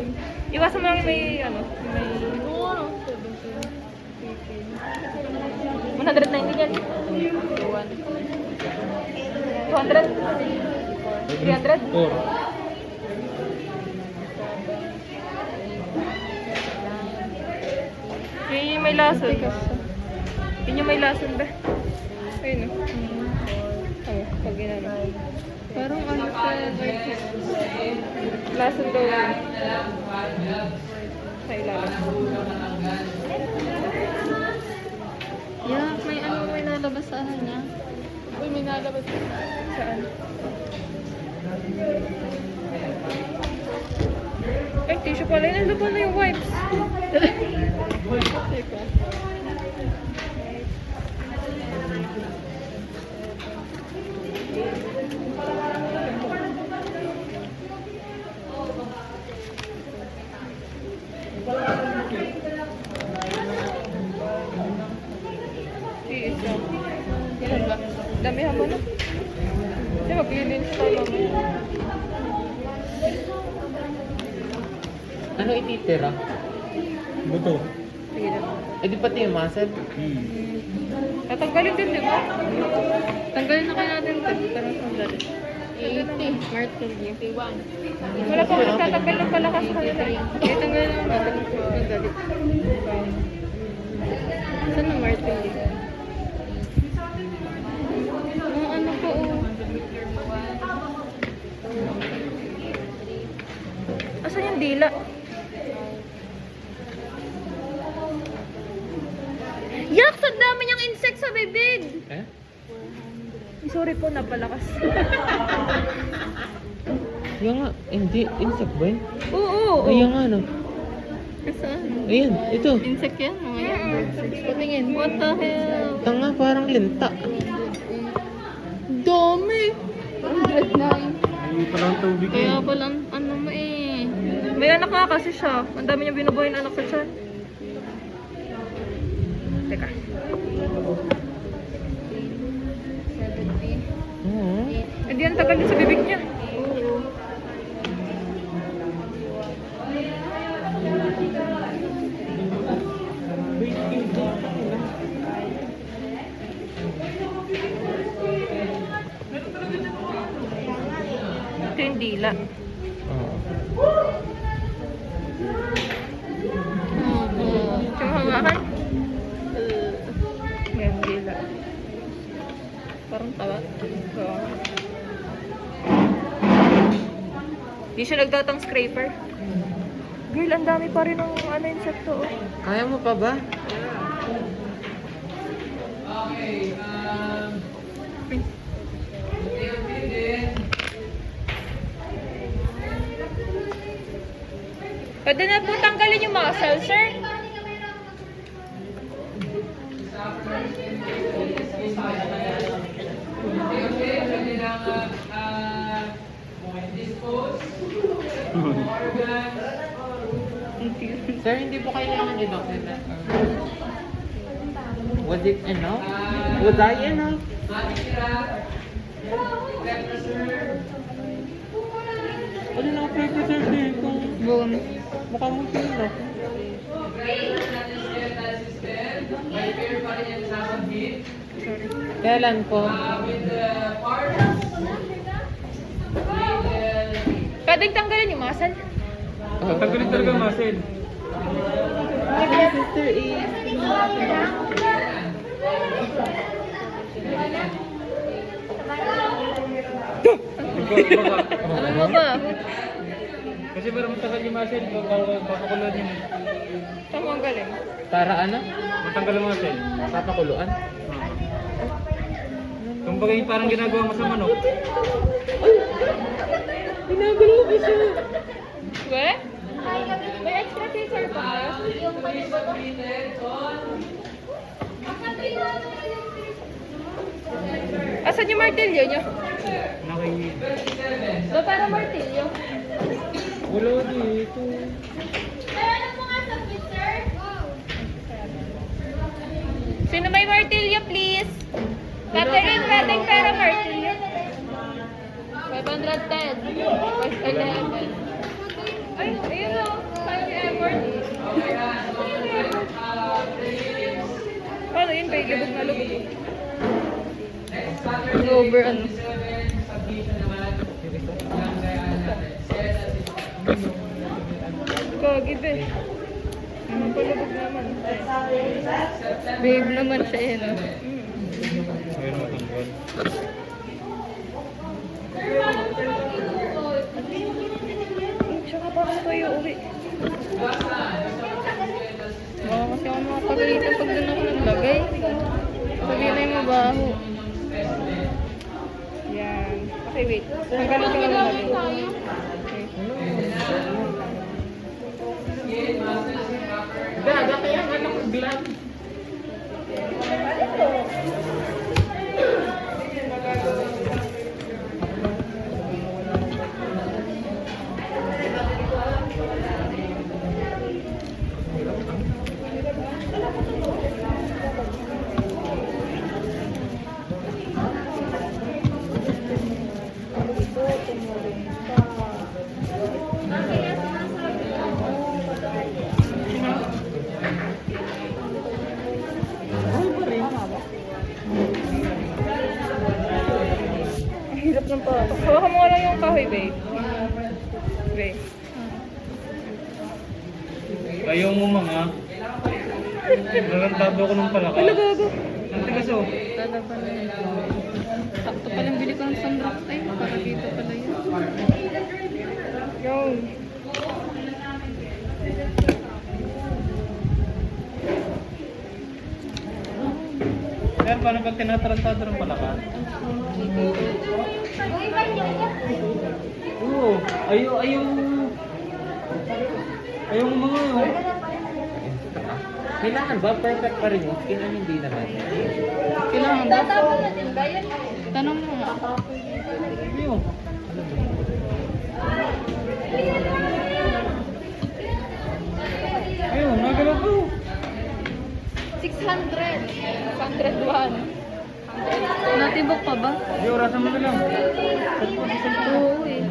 Iwasan mo lang yung may, ano, may... Oo, ano? 190 yan. 200? 300? 4. Yung may may lason. Yun yung may lason ba? Ayun o. Pag ginano. Parang ano sa Lason daw yun. Sa ilalim. Yeah, may ano may nalabas sa ano niya. Uy, may nalabas Saan? Ay, tissue pala yun. Ano pala yung wipes? Isa. Ilan ba? Damihan mo na. Kasi maglilinis tayo mamaya. Ano ititira? Buto. Sige na. Eh di pati yung muscle. Tatanggalin din, di ba? Tanggalin na kaya natin ito. Parang tanggalin. 80. Martilyo. 81. Wala pa ulit tatanggal ng palakas sa kanila. Eh, tanggalin na natin. Tanggalin. Saan ang martilyo? Mga ano po, Asan yung dila? Yak! Sa dami niyang insect sa bibig! Eh? Sorry po, napalakas. Yung nga, hindi. Insect ba yun? Oo! Ay, yung nga, no? saan? Ayan, ito. Insect yan? Mga yan? Patingin. What the hell? Tanga, parang linta. Dami! 109. Ay, parang tubig Kaya eh. pala, ano mo eh. May anak nga kasi siya. Ang dami niya binubuhay na anak sa tiyan. Teka. 70. Oo. Hindi yan tagal din sa bibig niya. Ito yung dila. Oo. Ito yung hawakan. Ngayon dila. Parang tawa. Oo. Di siya nagdatang scraper. Girl, ang dami pa rin ng ano, insekto. Oh. Kaya mo pa ba? Okay, Pwede na po tanggalin yung muscle, sir. pwede lang dispose organs. Sir, hindi po kailangan i-document. Was it enough? Was I enough? Ano na preserve dito? Boom. Mukha mo sino? Kailan po? Pwedeng tanggalin yung muscle. Tanggalin talaga ang muscle. My sister is... Ano mo ba? Kasi parang matagal yung muscle. Papakuloan yun. Tama ang galing. Para ano? Matanggal ang muscle. Papakuluan? Kumbaga yung parang ginagawa mo sa manok. Ginagalo ko siya. We? May extra scissor pa kayo? Asan yung martilyo nyo? So, para martilyo. Wala dito. Sino may martilyo, please? Catherine, pwedeng para martilyo. 510. First 11. Ay, ayun o. Sayang yung effort. Paano yun? Bay, lubog na lubog. Over ano? Kagib eh. Palubog naman. Babe naman siya eh, no? Ayun matanggal. Tsaka parang tayo uwi. Baka kasi ako makapagalitan pag doon ako naglagay. Sabi na yung mabaho. Yan. Okay, wait. Tanggalin ko lang natin. Okay. Gaga kaya nga nakaglan. Ang hirap ng pato. Hawakan mo nga lang yung kahoy, babe. Babe. Ayaw mo mga. Nagantado ko ng palaka. Ano gago? Ang tigas oh. Lalaban na yun. Sakto palang bili ko ng sunrock. Ay, para dito pala yun. Yun. Yan, paano pag tinatarantado ng palaka? Oo, ayaw mo mga yun. Kailangan ba? Perfect pa rin yung skin o hindi naman? Kailangan ba? Tanong mo nga. Ayaw. Ayaw, nagalaw ko. 600. 601. Natibok pa ba? Hindi, orasan mo na lang. Oo eh.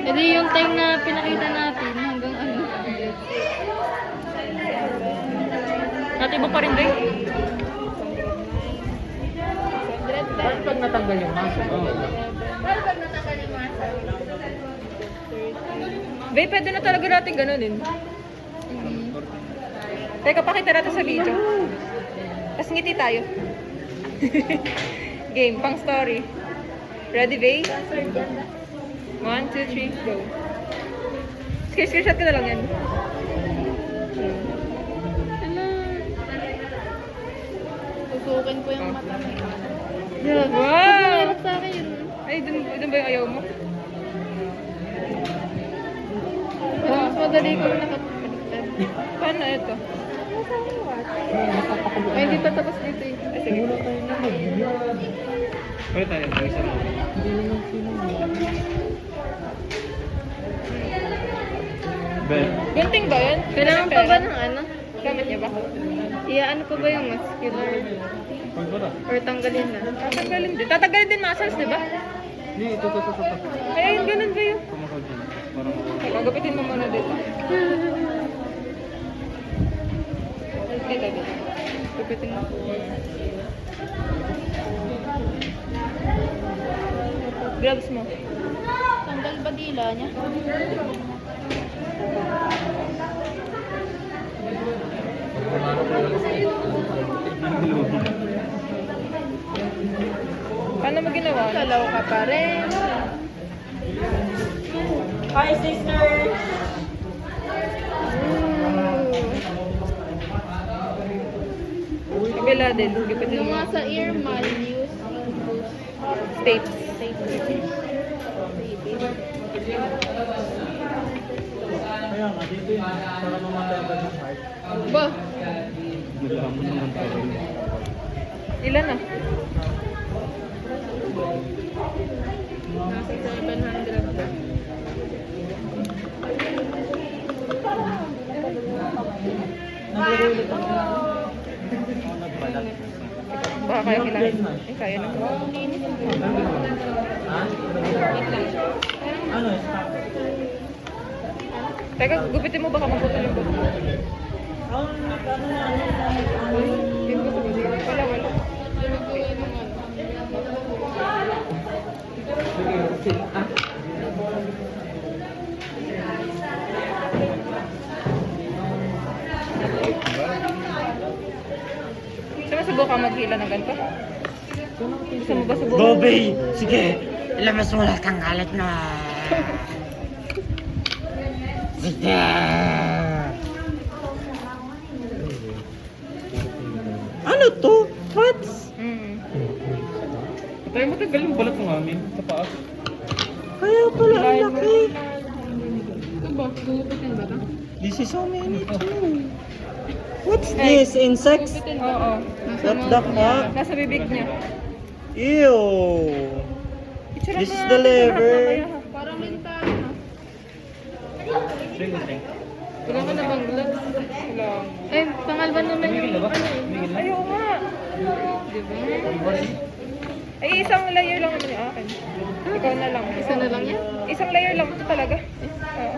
Hindi yung time na pinakita natin hanggang ano. Natibok pa rin ba? Bakit pag natanggal yung maso? Babe, pwede na talaga natin ganunin. Teka, pakita natin sa video. Tapos ngiti tayo. Game, pang story. Ready, babe? 1, 2, 3, go. Screenshot ko na lang yan. Tutukin ko yung mata. Wow! Sa akin yun. Ay, dun ba yung ayaw mo? Mas madali ko nakapagpaliktad. Paano ito? Ay, hindi pa tapos dito eh. Ay, sige. Pwede tayo, isa mo. Ben. Gunting ba yan? Kailangan pa ba ng ano? Gamit niya ba? Ano pa ba yung muscular? Pwede ba? Or tanggalin na? Tatanggalin din. Tatanggalin din muscles, di ba? Hindi, ito. Kaya yun, ganun ba yun? Kumakal dyan. Parang Teka, gapitin mo muna dito. Dito. Gapitin mo. Gloves mo. Tanggal ba dila niya? Paano mo ginawa? Kalaw ka pa rin. Hi, sister! Kabila din. Gapitin Yung mo. nga sa ear, maluse. Stapes. kaya nga, dito yun. Para mamatagad ng heart. Ba? Gila mo naman tayo. Ilan na? Nasa 700 ba? Naglaro ulit ako. Nagbalat. Baka kaya kailangan. Eh, kaya na. Ha? Ano? Stop. Teka, gupitin mo baka maputol yung buto. Yung buto ko dito. Wala. maghila ng ganito? Gusto mo ba subukan? Bobby! Sige! Ilamas mo lahat ang galit na! Sige! Ano to? What? Tayo matagal yung balat ng amin sa paa. Kaya pala ang laki. Ito ba? Gugupitin ba ito? This is so many too. What's this? Insects? Oo. What the fuck? Nasa bibig niya. Ew! Picture This mo is nga the natin, liver. mamaya, ha? Parang mental, no? Sige, sige. Wala ka na bang blood? Wala. Eh, pangalban naman Tumigil na yung ba? ano eh. Tumigil na? Ayaw nga. Diba? Ay, isang layer lang naman yung akin. Ikaw na lang. Isa na lang yan? Isang layer lang ito talaga. Oo.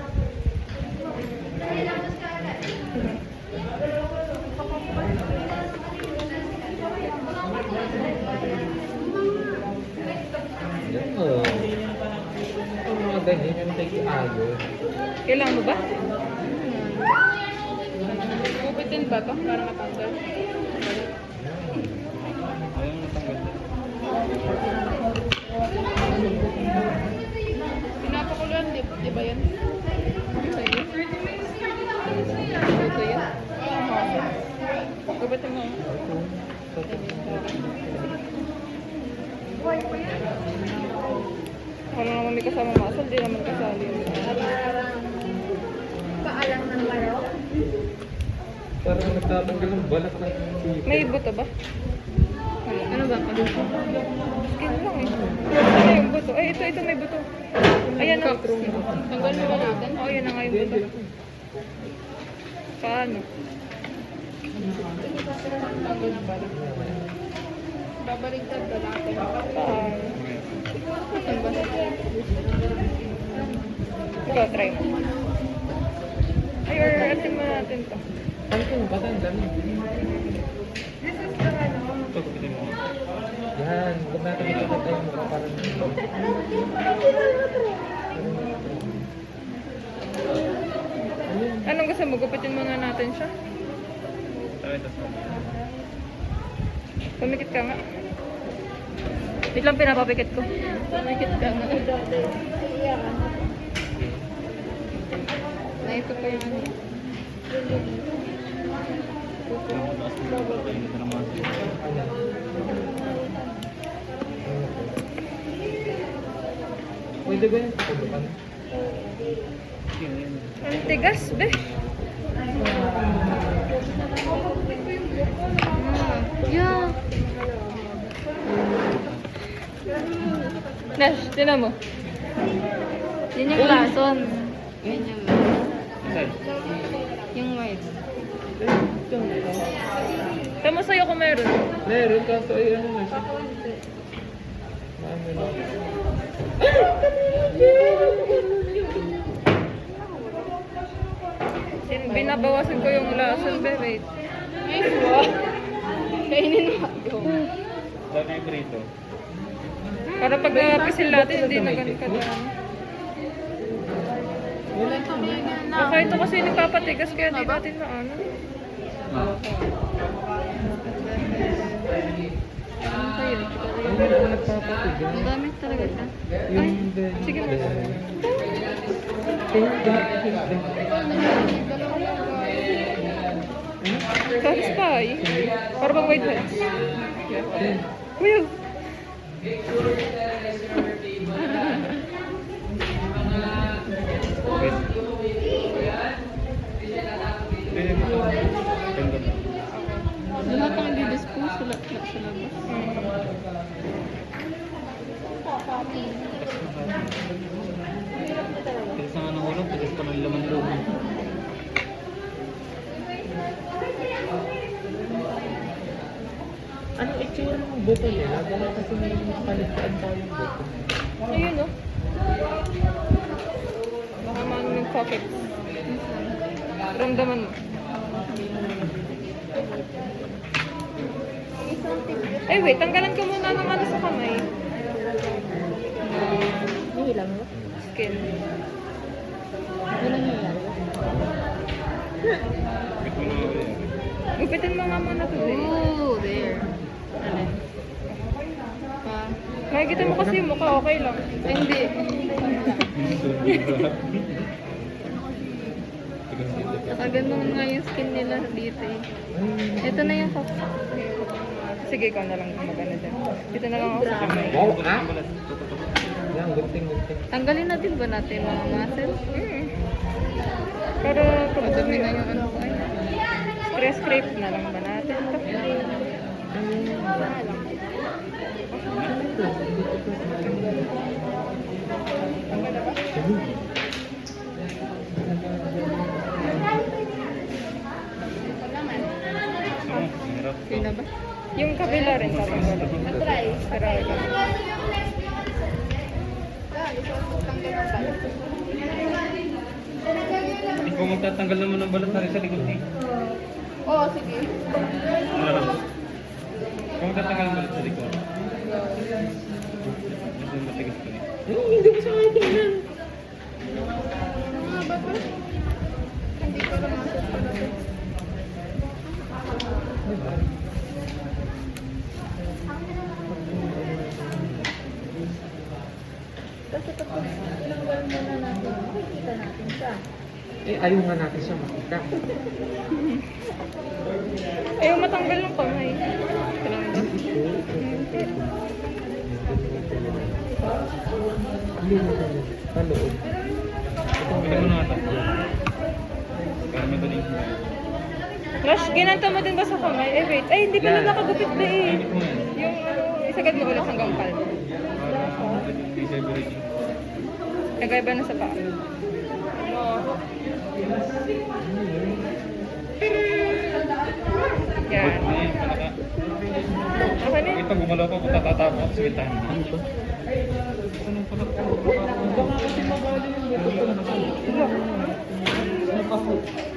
Oh. Ang mga ganyan yung nag-aayon. Kailangan mo ba? Gugupitin ba ito? Para matanggal. Ayaw mo natanggal. Pinapakuluan, di ba yan? Sa'yo? Ito yan? Gubatin mo. Wala naman may kasama masal, di naman kasali. Parang nagtatanggal ng balat ng sipit. May buto ba? Ano ba? Palusin? Skin lang eh. Ano yung buto? Ay, ito may buto. Ayan na. Tanggal mo ba natin? Oo, yan na nga yung buto. Paano? Tanggal na pala. Babaligtad ba natin? Paano? Saan ba? Ikaw, try mo. Ay, or atin mo natin to. Ano yung batang dami? Ito, kupitin mo. Yan, huwag natin ipapatay mo parang... Anong gusto mo? Gupitin muna natin siya. Tayo, ito sa Pumikit ka nga. Wait lang, pinapapikit ko. Pumikit ka na. Naipot pa yung ano. Ito naman. Pwede ba yung pagkakan? Ang tigas, be. Yeah. Nash, tinan mo. Yun yung lason. Yun yung Saan? yung white. Tama sa'yo kung meron. Meron, kaso ay ano na siya. Ano na. Binabawasan ko yung lason, be. Wait. Nice one. Kainin mo. Dami yung prito. Para pag napisil natin, hindi na ganun kadami. Baka ito kasi nagpapatigas kaya di natin na ano. Hindi na nagpapatigan. Ang dami talaga siya. Yung Sige mo. Satisfy. Para bang white heads. Uy, Wait. Pwede mo ito. Ganda na. Lahat ng i-dispose sa labas. Tigas na nga ng ulo, tigas pa ng laman loob. Ano itsura ng buto nila? Wala kasi may nakalitaan tayong buto. ayun no. Baka maano yung pocket. Ramdaman mo. Ay wait, tanggalan ko muna ng ano sa kamay. Hihilang mo? Skin. Yun ang hihilang. Wait mo na. Gupitin mo nga muna to eh. Oh, there. Alin? Ha? Nakikita mo kasi yung mukha, okay lang. Ay, hindi. Nakaganon nga yung skin nila dito eh. Ito na yung top. Sige, ikaw na lang magana dyan. Dito na lang ako sa kamay. Wow, ah! Yan, gunting. Tanggalin na din ba natin mga muscle? Pero Madami na yung ano ko eh. stress scrape na lang ba natin ito? Sino ba? Yung kabila rin tatanggalin. Try. Try. Ikaw magtatanggal naman ng balat na rin sa likod eh. Oo, sige. Ano? Ikaw magtatanggal ng balat sa likod. Medyo matigas pa eh. Hindi ko sa akin tingnan. Mga ba to? Hindi ko lang masok pala to. Kasi kapag tinanggal muna natin, makikita natin siya. Eh, ayaw nga natin siya makita. Ayaw matanggal ng kamay. Kailangan ba? Sa loob. Pwede mo na ata. Para madaling Rush, ginanta mo din ba sa kamay? Eh wait, ay hindi pala nakagupit na eh. Init mo yan. Yung ano, isagad mo ulit hanggang palmo. Para deseberate. Nagaiba na sa paa. Yan. Ano yan, palaka. Okay na Bakit yun. pag gumalaw pa, tatatapo ako sa bintahan. Ano to? Ano pala? Baka kasi magaling yung buto ko na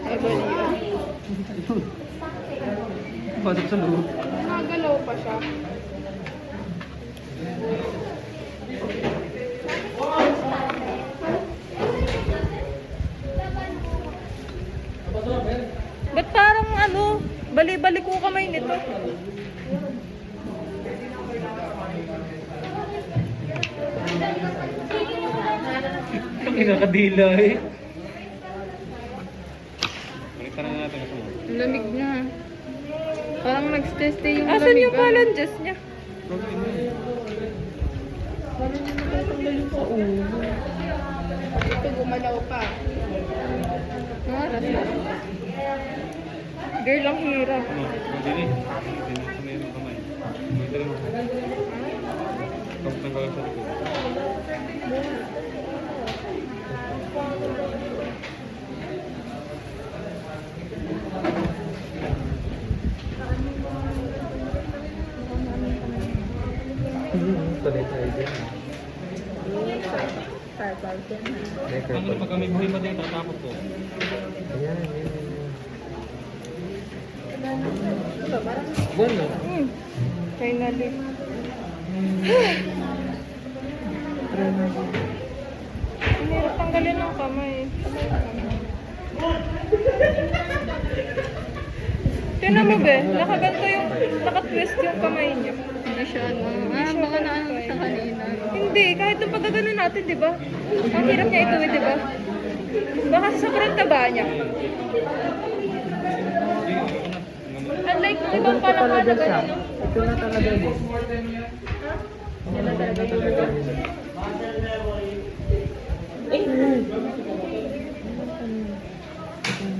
Ay, bali yun. Pasok sa loob. Nagalaw pa siya. Ba't parang ano, bali-bali ko kamay nito? Ang kinakadila eh. Balikan na natin ito mo. Ang lamig na. Parang nag-stay yung Asan lamig. yung phalanges niya? Parang yung natatanggalin sa ulo. Ito gumalaw pa. Oras na. Girl, ang hirap. Ano? Hindi eh. Hindi mo sa mayroong kamay. Pwede rin mo. Kapag tanggalan sa likod. Tuloy tayo dyan. Ang pag kami buhay pa din, tatapos ko. Ayan. Bueno. Finally. Ang hirap tanggalin ng kamay. Tingnan mo be, nakaganto yung, nakatwist yung kamay niya. Hindi siya ano. Baka na ano siya kanina. Hindi, kahit nung pagkagano natin, di ba? Ang hirap niya ituwid, di ba? Baka sa sobrang taba niya. Unlike nung ibang parang ano, gano'n, no? Ito na talaga yun. Yan na talaga yung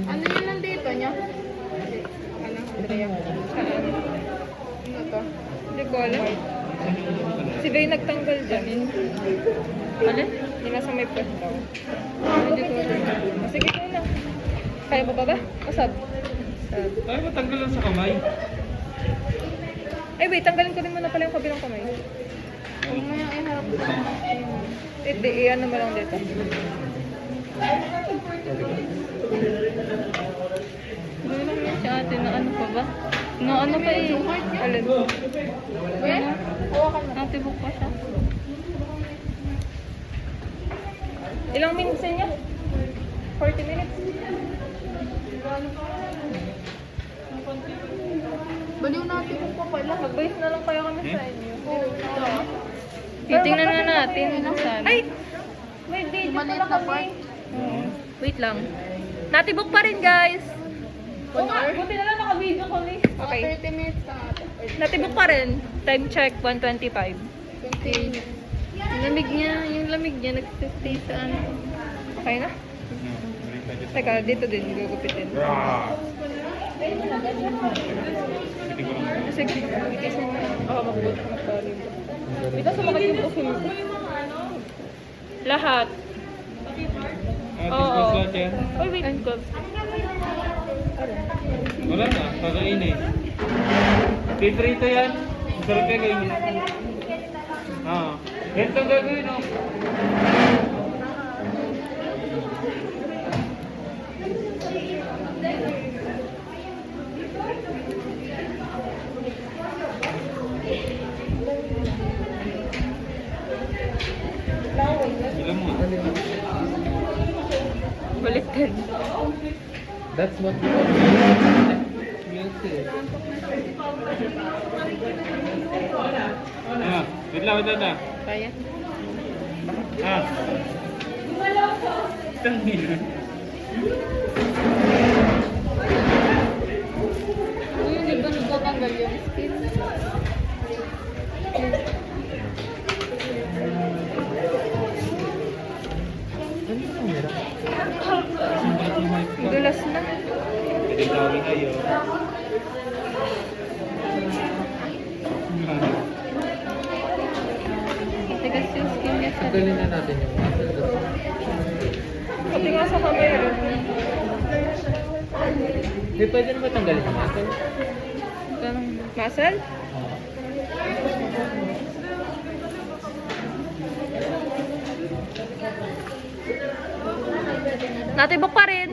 Ano yun ang dito niya? Ano? Andrea? Saan? Ano to? Hindi ko alam. Si Bay nagtanggal dyan. Alin? Yung nasa may pwesto daw. Hindi ko alam. Sige ko na. Kaya mo pa ba? Asab? Ay, matanggal lang sa kamay. Ay wait, tanggalin ko rin muna pala yung kabilang kamay. Huwag mo yung iharap ko. Hindi, ano mo lang dito. Gano'n lang yun si ate na ano pa ba? Na ano pa eh. Alin? Well, hawakan mo. Ate book pa siya. Ilang minutes niya? 40 minutes? Baliw natin kung pa pala. Mag-base na lang kaya kami Eh? sa inyo. Oo. Titingnan na natin. Ay! May video Maliit pala na kami. part. Wait lang. Natibok pa rin, guys. Oo nga, buti na lang naka-video kami. Okay. 30 minutes na ata. Natibok pa rin. Time check, 1:25. 20 minutes. Yung lamig niya, nag-stay sa ano. Okay na? Teka, dito din, gugupitin. Sige. Oo, magbuto na pa rin. Ito sa mga yung pusin mo. Lahat. Oo. Lahat yan. Uy, wait. Wala na, kakainin. Piprito yan. Sarap yan gawin mo. Ganito ang gagawin, no? Ilan mo? Baliktad. That's what we music. Wait lang. Kaya? Tangi na. Uy, hindi ba nagtatanggal yung skin? Dulas na. Pwede gawin kayo. Tigas yung skin niya sa... Tanggalin na natin yung muscle. Pati nga sa camera. Hindi, pwede naman tanggalin yung muscle. Muscle? Natibok pa rin.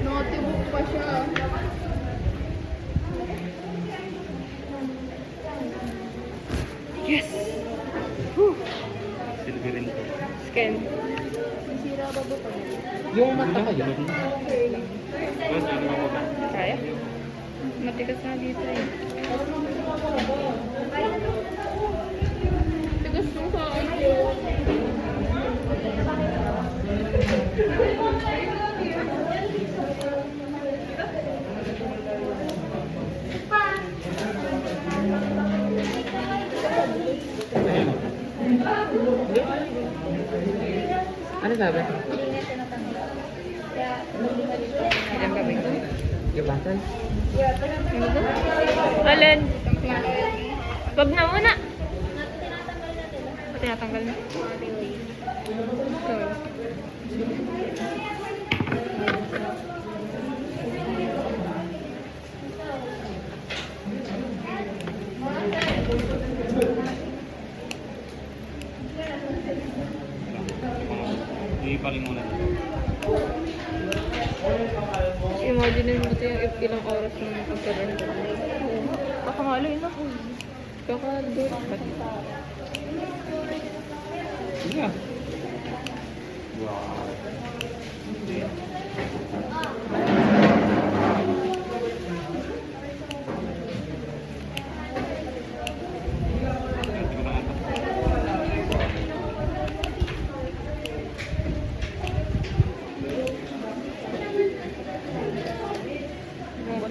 Nakatibok pa siya. Yes! Silbi rin to. Skin. Sira ba ba pa? Yung mata kayo. Boss, ano ba mo ba? Kaya? Matigas na dito eh. Tigas mo sa akin. Ano sabi? Ilang gabi ko. Yung muscle? Alin? Wag na muna. Tinatanggal na. Ito. Ipaling muna. Imagine mo ito yung ilang oras na pagkaroon ko. Kakamaloy na. Kakaloy. Yeah.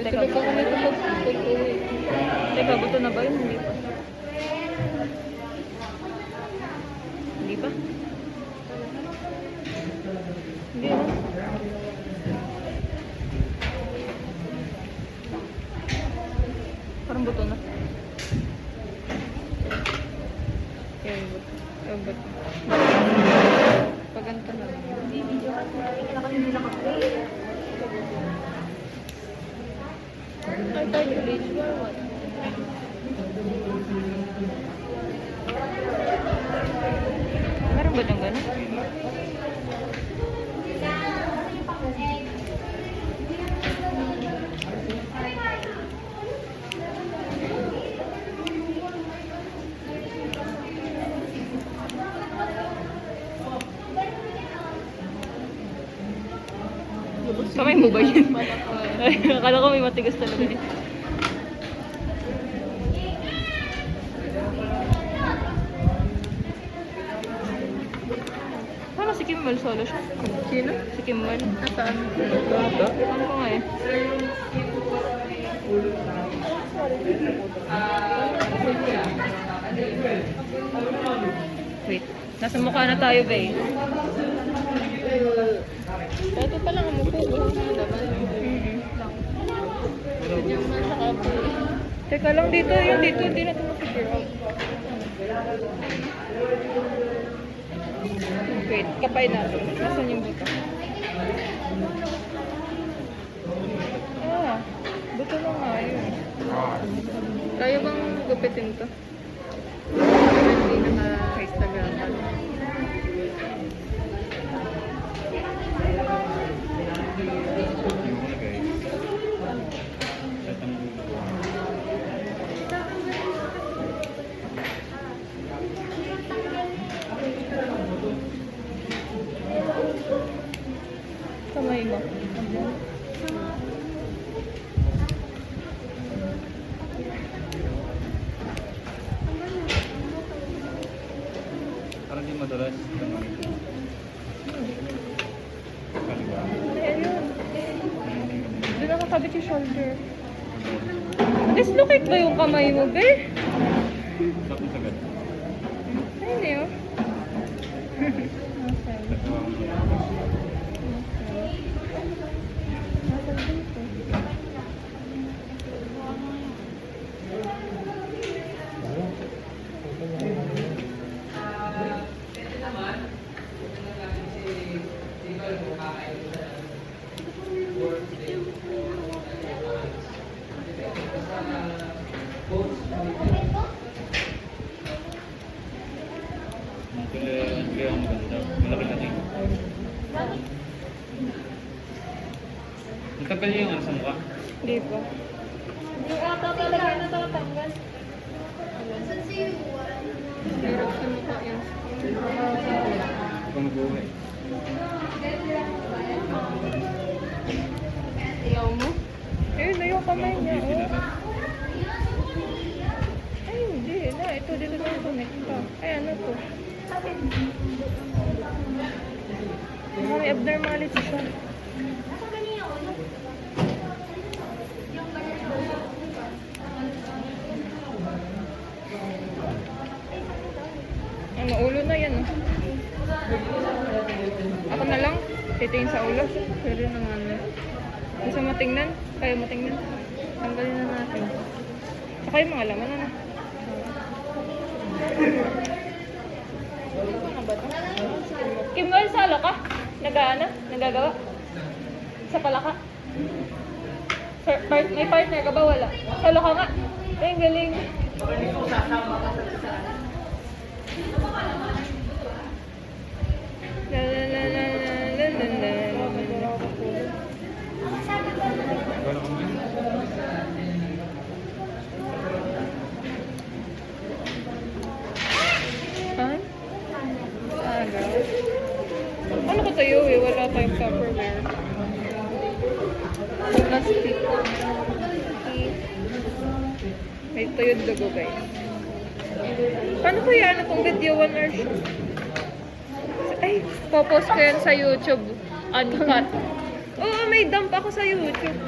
Teka, Teka, buto na ba yun? Hindi pa. Hindi pa? Hindi na. Parang buto na. Yan, buto. Yung buto. Paganta na lang. Ay, tayo, bleach or what? Meron ba diyang gano'n? Kamay mo ba yun? Ay, akala ko may matigas talaga eh. Parang si Kimball solo siya. Sino? Si Kimball. Nasaan? Ano ko nga eh. Wait. Nasa mukha na tayo ba eh? Dati pa lang umupo ko. Ano naman? Yung nasa kapo. Teka lang dito, yung dito, hindi natin ma-figure out. Wait, kapay natin. Nasaan yung buto? Ah, buto na nga yun. Kaya bang gupitin to? Hindi naka-Instagram. Kamay mo. Parang di madalas. Kaliwa. Ayun. Doon nakakabit yung shoulder. Dislocate ba yung kamay mo, be? Sakit agad. Ay, hindi oh. Kaya ang maganda. Malaki-laki. Nagtagal niya yung ano sa mukha. Hindi pa. Yung ata talaga na tatanggal. Hirap sa mukha yung skin. Kung mag-uwi. Ayaw mo? Ayun na yung kamay niya, oh. Ay, hindi na. Ito, dito na connect pa. Ay, ano to? May abnormality siya. Ano, ulo na yan, oh. Ako na lang. Titingin sa ulo. Pero naman. Gusto mo tingnan? Kaya mo tingnan? Tanggalin na natin. Saka yung mga laman, ano? Kimball, salo ka? Nag-ano? Nagagawa? Sa palaka? May partner ka ba? Wala. Salo ka nga. Ay, ang galing. La la la la la la la la. Wala kang ganyan. Han? Aga. Ano ko tayo eh? Wala tayong Tupperware. Plastic. May tuyod dugo, guys. Paano ko yan? Kung video 1 hour siya? Ay, popost ko yan sa YouTube. Uncut. Oo, may dump ako sa YouTube.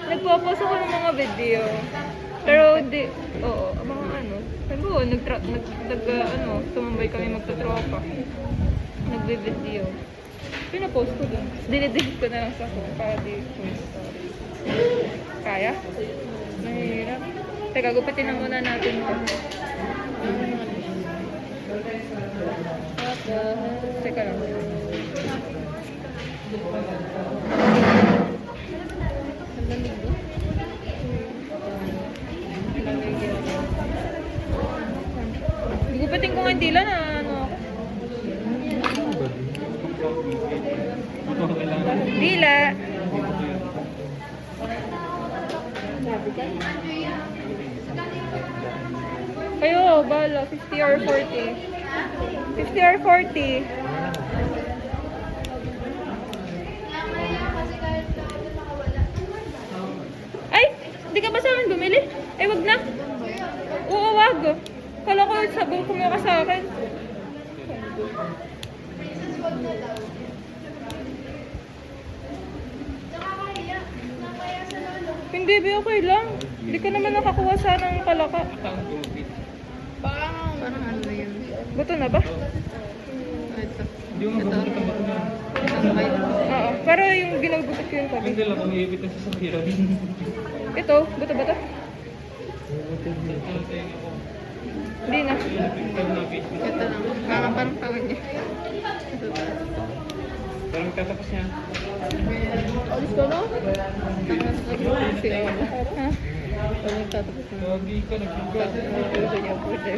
Nagpo-post ako ng mga video. Pero hindi, oo, mga ano. Sabi ko, tumambay kami magtatropa. Nagbe-video. Pinapost ko dun. Dinidelete ko na lang sa phone para di post stories. Kaya? Mahirap. Teka, gupitin na muna natin ito. Teka lang. Gupitin ko nga yung dila na ano ako. Ito ang kailangan. Dila! Kayo, bala. 50 or 40. 50 or 40. Di ka ba sa amin bumili? Ay, wag na. Oo, wag. Kala ko sabi kumuha ka sa akin. Hindi, be, okay lang. Hindi ka naman nakakuha sa ng palaka. Parang ano na yun. Buto na ba? Ito. Hindi mo mabubuto ang bato na. Oo. Pero yung ginagutot ko yun pa. Hindi lang kung iipit na sa safira. Ito, buto ba to? Hindi na. Ito lang. Parang tawag niya. Ito ba? Parang tatapos niya. Alis ko no? Si Ola. Ha? Parang nagtatapos na. Lagi ka nagbugat. Gusto niya po siya.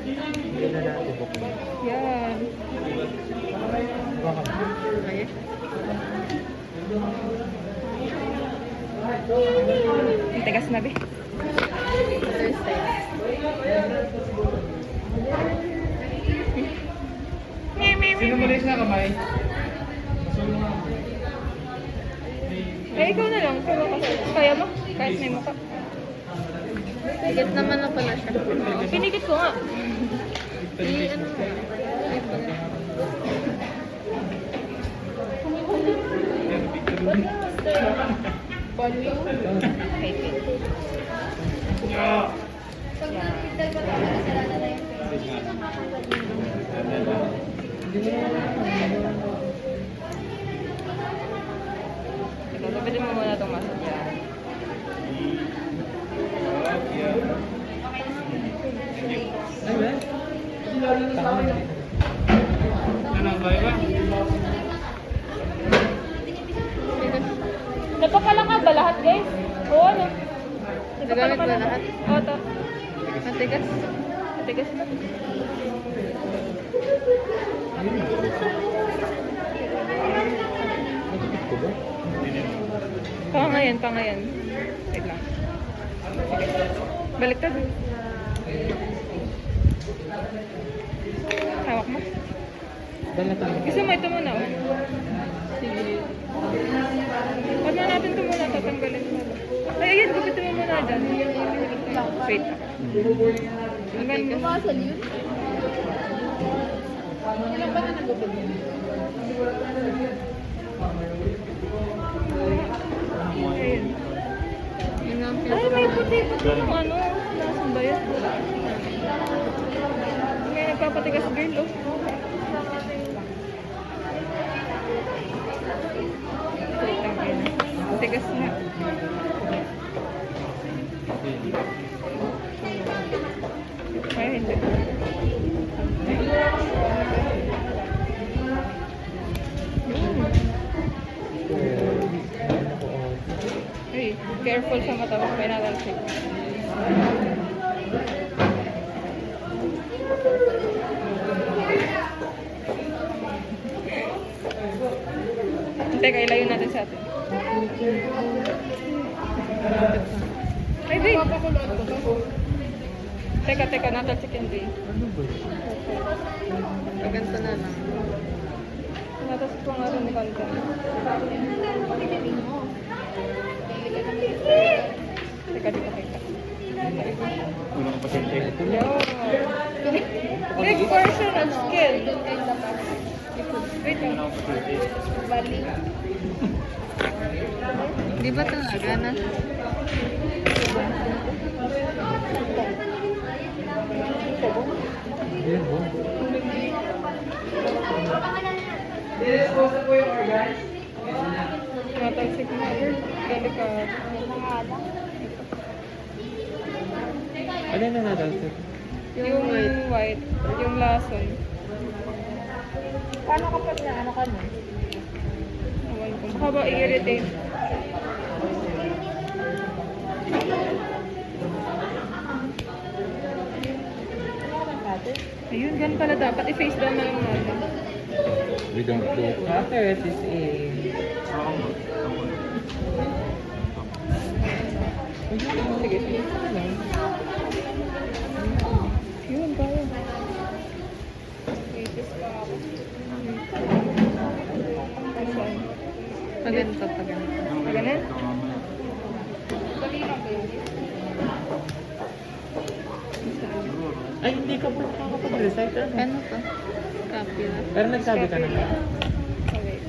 Hindi na natin bukod. Yan. Bakit? Ayan. Ang tigas na, be. Other side. Sino malis na kamay? Eh, ikaw na lang. Kaya mo? Kahit may mukha. Higit naman na pala siya. Pinikit ko nga. Ano ko? Ay, pala. Ito, lapitin mo muna itong mask. Yan. Ay, ba? Tama. Ano, kaya ba? Nagpapalaka ba lahat, guys? Oo, ano? Nagamit ba lahat? Oo, to. Matigas. Matigas na. Nagkikit ko ba? Pangayan, pangayan. Wait lang. Baliktad. Hawak mo. Dahil na tayo. Gusto mo ito muna, oh. Sige. Huwag na natin ito muna, tatanggalin mo. Ay, ayan, gupitin mo muna dyan. Wait. Ang ganda. Masal yun? Ilang ba na nagupit yun? Ayun. Yun ang Ay, may puti-puti yung ano. Nasaan ba yan? May nagpapatigas girl, oh. Wait lang, ayun. Tigas na. Ay, hindi. Ay, careful sa mata mo. May natalsik. Teka, ilayo natin sa atin. Ay, babe! Teka, natalsik yan, babe. Pagganto na lang. Natalsik ko nga rin ni Kanta. Teka, di pa kita. Unang pasyente. Big portion of skin. Wait lang. Unang pasyente. Di ba talaga na? Ayun, bo. This was po yung organs. Natalsik na, girl. Delikado. Ano na natin, sir? Yung white, yung lason. Paano kapag na ano ka mo? Ewan ko. Baka ba i-irritate? Ayun, ganun pala dapat. I-face down na lang natin. We don't do cutters, is a... Sige, sige. Yun, kaya. Waitress pa ako. Asan? Pagganto. Ganun? Hindi ka pa nakakapag-recite. Ano to? Copy na. Pero nagsabi ka na. Okay.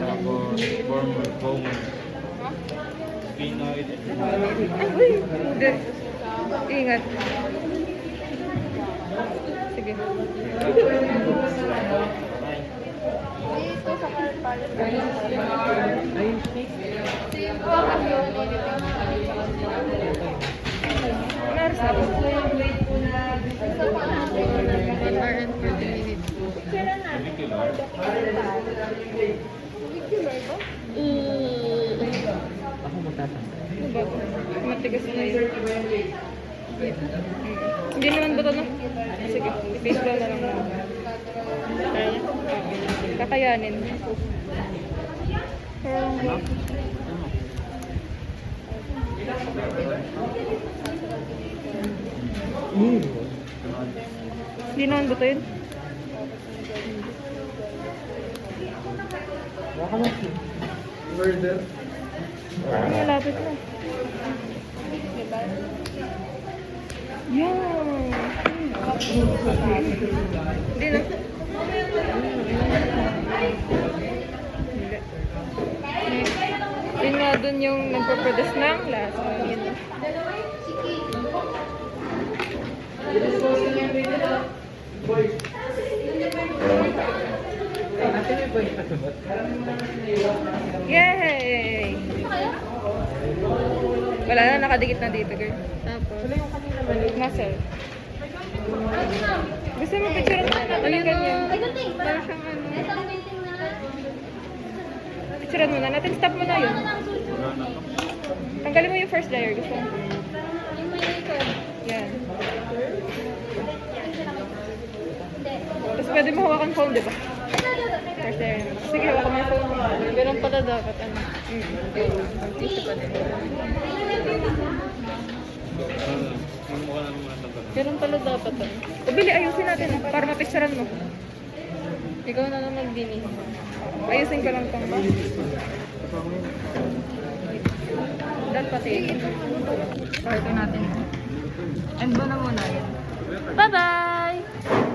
Tapos, former, former. Pinoy. Ay, uy! Hindi. Ingat. Sige. Nars na po. 1 hour and 40 minutes. Ako matatanda. Ano ba? Matigas na yun. Hindi naman ba ito, no? Sige, i-baseball na lang naman. Kaya niya? Oo. Kakayanin. Hindi naman ba ito yun? Baka lang. Malapit na. Yan. Hindi na. Hindi. Yun nga dun yung nagpaproduce ng lasa. Yun na. Natin may pwede patubot. Yay! Wala na, nakadikit na dito, girl. Tapos, Muscle. Gusto mo picture mo na natin ganyan? para siyang ano. Picture mo na natin, stop mo na yun. Tanggalin mo yung first layer, gusto mo? Yan. Tapos pwede mo hawakan phone, di ba? First layer naman. Sige, hawakan mo yung phone. Ganun pala dapat ano. Tissue pa din. Ano mo ka naman natanggal? Ganun pala dapat ano. O, Bili, ayusin natin para mapicturean mo. Ikaw na lang magdinis. Ayusin ko lang itong dapat eh. Start natin. End mo na muna yan. Bye-bye!